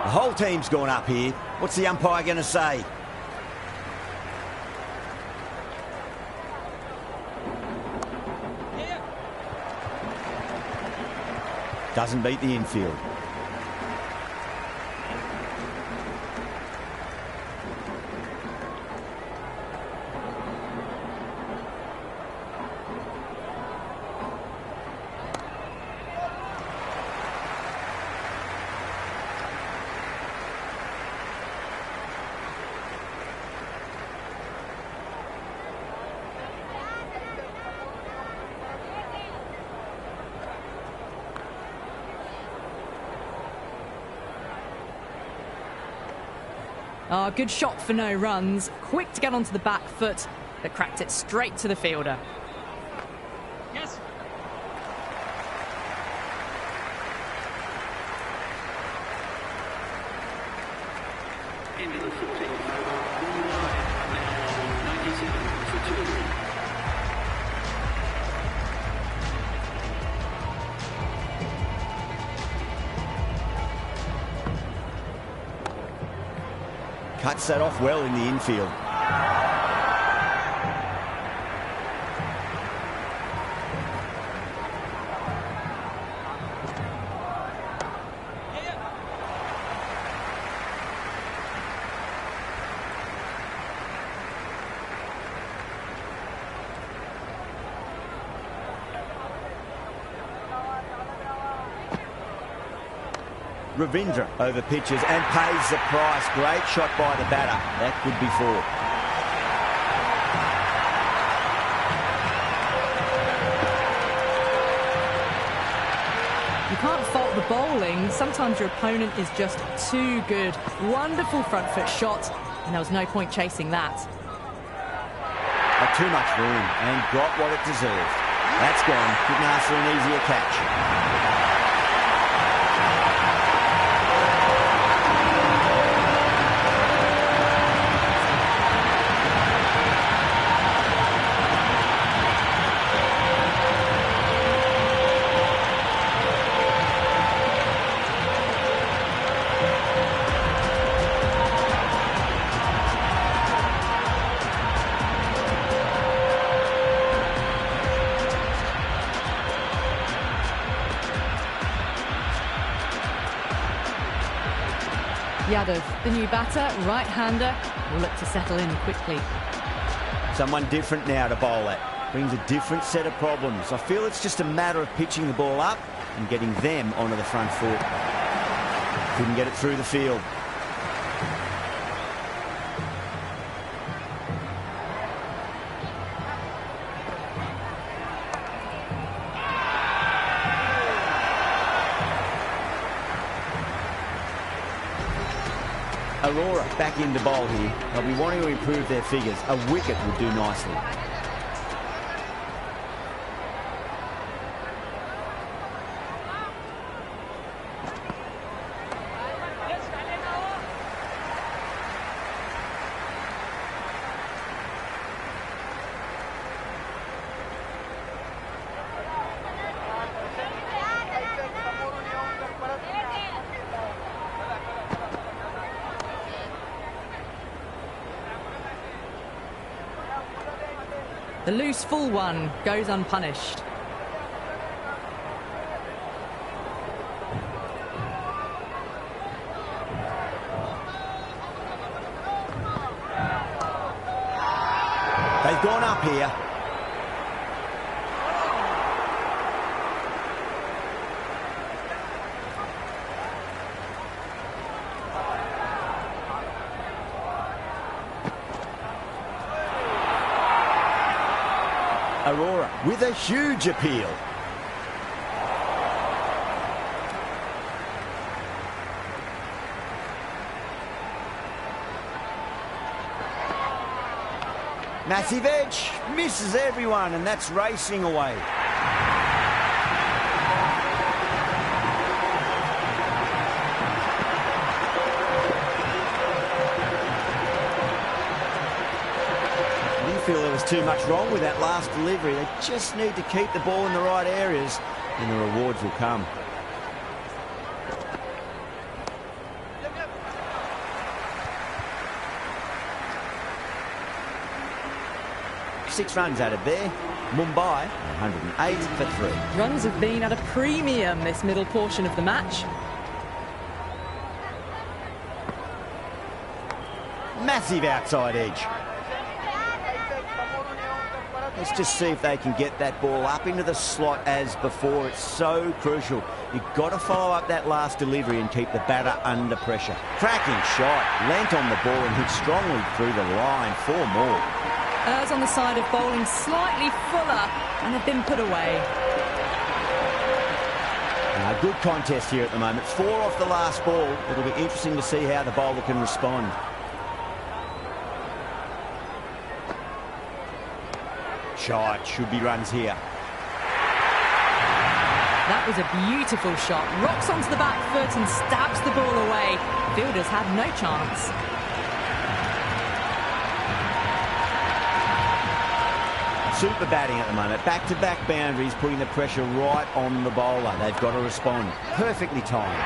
Speaker 1: The whole team's gone up here. What's the umpire going to say? Doesn't beat the infield.
Speaker 2: Oh, good shot for no runs. Quick to get onto the back foot, but cracked it straight to the fielder.
Speaker 3: Yes. Into the 14th over, 1 wide, now 97 for 2.
Speaker 1: Cuts that off well in the infield. Ravindra over pitches and pays the price. Great shot by the batter. That could be 4.
Speaker 2: You can't fault the bowling. Sometimes your opponent is just too good. Wonderful front foot shot, and there was no point chasing that.
Speaker 1: Got too much room and got what it deserved. That's gone. Couldn't ask for an easier catch.
Speaker 2: Yadav, the new batter, right-hander, will look to settle in quickly.
Speaker 1: Someone different now to bowl at. Brings a different set of problems. I feel it's just a matter of pitching the ball up and getting them onto the front foot. Couldn't get it through the field. Aurora back into bowl here. They'll be wanting to improve their figures. A wicket would do nicely.
Speaker 2: The loose full one goes unpunished.
Speaker 1: They've gone up here. Aurora with a huge appeal. Massive edge, misses everyone, and that's racing away. Feel there was too much wrong with that last delivery. They just need to keep the ball in the right areas and the rewards will come. Six runs added there. Mumbai 108 for 3.
Speaker 2: Runs have been at a premium this middle portion of the match.
Speaker 1: Massive outside edge. Let's just see if they can get that ball up into the slot as before. It's so crucial. You've got to follow up that last delivery and keep the batter under pressure. Cracking shot. Lent on the ball and hit strongly through the line. 4 more.
Speaker 2: Errs on the side of bowling slightly fuller and have been put away.
Speaker 1: A good contest here at the moment. 4 off the last ball. It'll be interesting to see how the bowler can respond. shot. Should be runs here.
Speaker 2: That was a beautiful shot. Rocks onto the back foot and stabs the ball away. Fielders had no chance.
Speaker 1: Super batting at the moment. Back-to-back boundaries, putting the pressure right on the bowler. They've got to respond. Perfectly timed.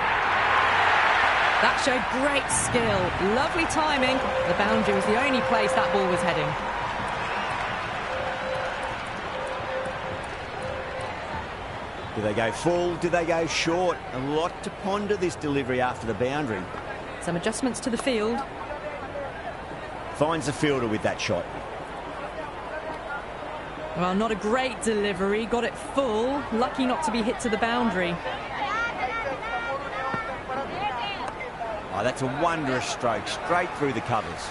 Speaker 2: That showed great skill. Lovely timing. The boundary was the only place that ball was heading.
Speaker 1: Do they go full? Do they go short? A lot to ponder this delivery after the boundary.
Speaker 2: Some adjustments to the field.
Speaker 1: Finds the fielder with that shot.
Speaker 2: Well, not a great delivery. Got it full. Lucky not to be hit to the boundary.
Speaker 1: Oh, that's a wondrous stroke. Straight through the covers.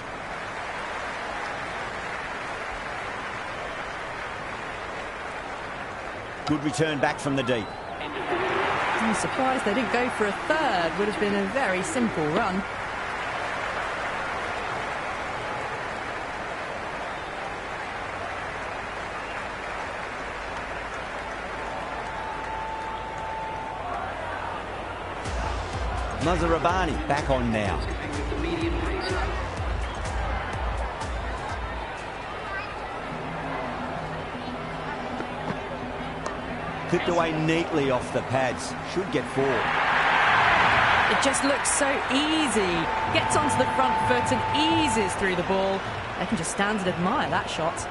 Speaker 1: Good return back from the deep.
Speaker 2: I'm surprised they didn't go for a third. Would have been a very simple run.
Speaker 1: Mazarabani back on now. Clipped away neatly off the pads. Should get four.
Speaker 2: It just looks so easy. Gets onto the front foot and eases through the ball. They can just stand and admire that shot.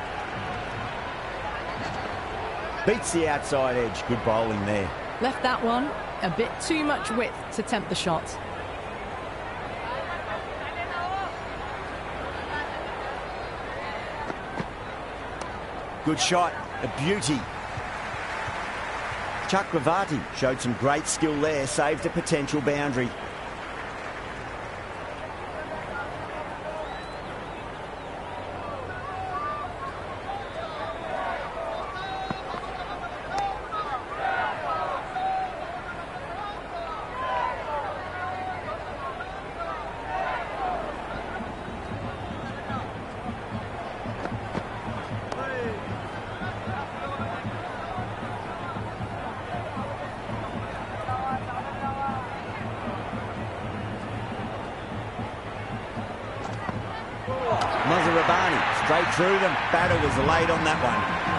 Speaker 1: Beats the outside edge. Good bowling there.
Speaker 2: Left that one a bit too much width to tempt the shot.
Speaker 1: Good shot. A beauty. Chakravarti showed some great skill there. Saved a potential boundary. Mazarabani straight through them. Batter was late on that one.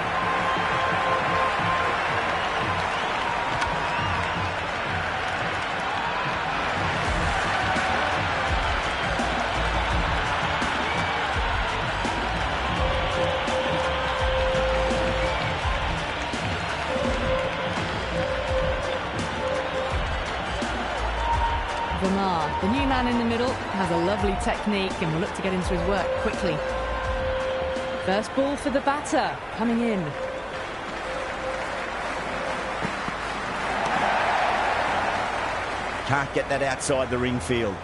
Speaker 2: The new man in the middle has a lovely technique and will look to get into his work quickly. First ball for the batter, coming in.
Speaker 1: Can't get that outside the ring field.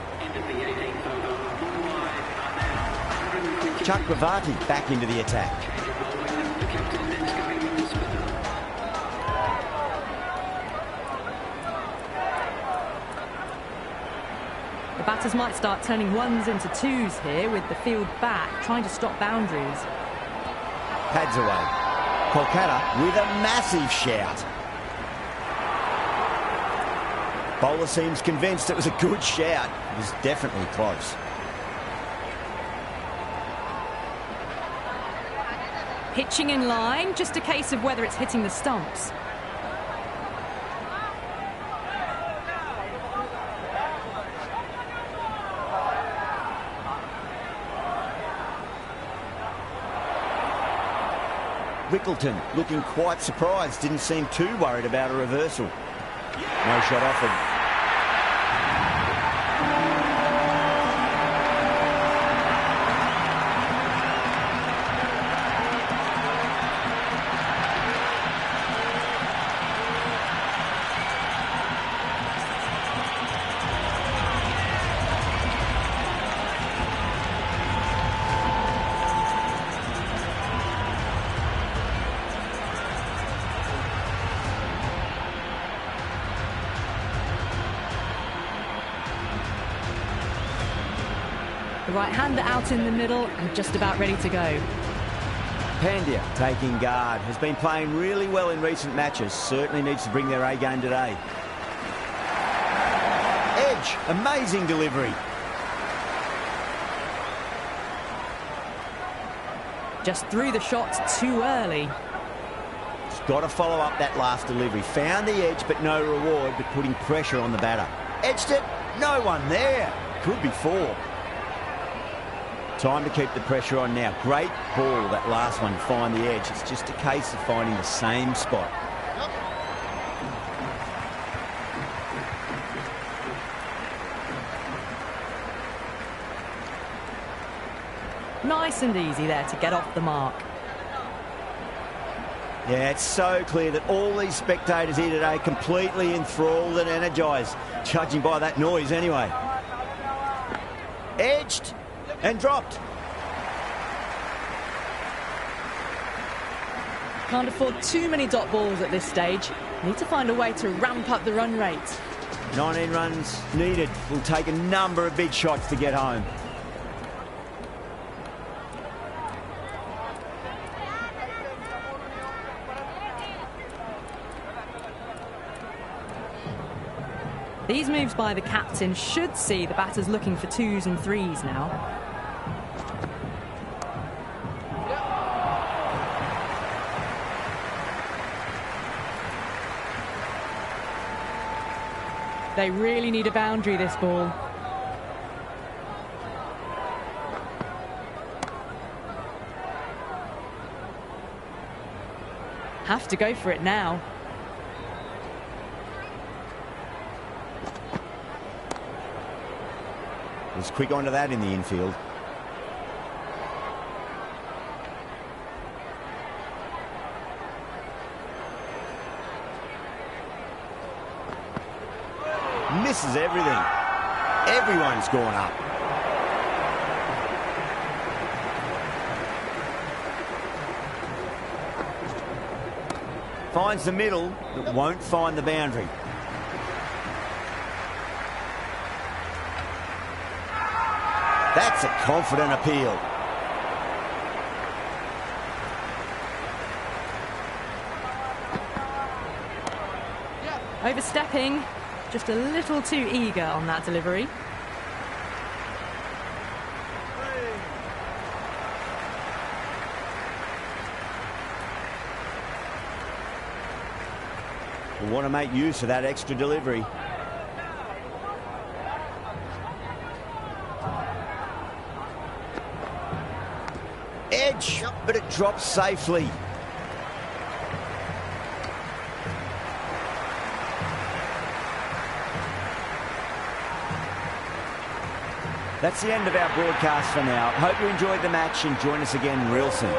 Speaker 1: Chakravarti back into the attack.
Speaker 2: The batters might start turning ones into twos here with the field back, trying to stop boundaries.
Speaker 1: Pads away. Kolkata with a massive shout. Bowler seems convinced it was a good shout. It was definitely close.
Speaker 2: Pitching in line, just a case of whether it's hitting the stumps.
Speaker 1: Rickleton looking quite surprised, didn't seem too worried about a reversal. No shot offered.
Speaker 2: The right-hander out in the middle and just about ready to go.
Speaker 1: Pandya taking guard. Has been playing really well in recent matches. Certainly needs to bring their A game today. Edge. Amazing delivery.
Speaker 2: Just threw the shots too early.
Speaker 1: He's got to follow up that last delivery. Found the edge, but no reward, but putting pressure on the batter. Edged it. No one there. Could be 4. Time to keep the pressure on now. Great ball, that last one, find the edge. It's just a case of finding the same spot.
Speaker 2: Nice and easy there to get off the mark.
Speaker 1: Yeah, it's so clear that all these spectators here today completely enthralled and energised, judging by that noise anyway. Edged and dropped.
Speaker 2: Can't afford too many dot balls at this stage. Need to find a way to ramp up the run rate.
Speaker 1: 19 runs needed. Will take a number of big shots to get home.
Speaker 2: These moves by the captain should see the batters looking for 2s and 3s now. They really need a boundary, this ball. Have to go for it now.
Speaker 1: Was quick onto that in the infield. Misses everything. Everyone's gone up. Finds the middle, but won't find the boundary. That's a confident appeal.
Speaker 2: Overstepping, just a little too eager on that delivery.
Speaker 1: We want to make use of that extra delivery. Edge, but it drops safely. That's the end of our broadcast for now. Hope you enjoyed the match and join us again real soon.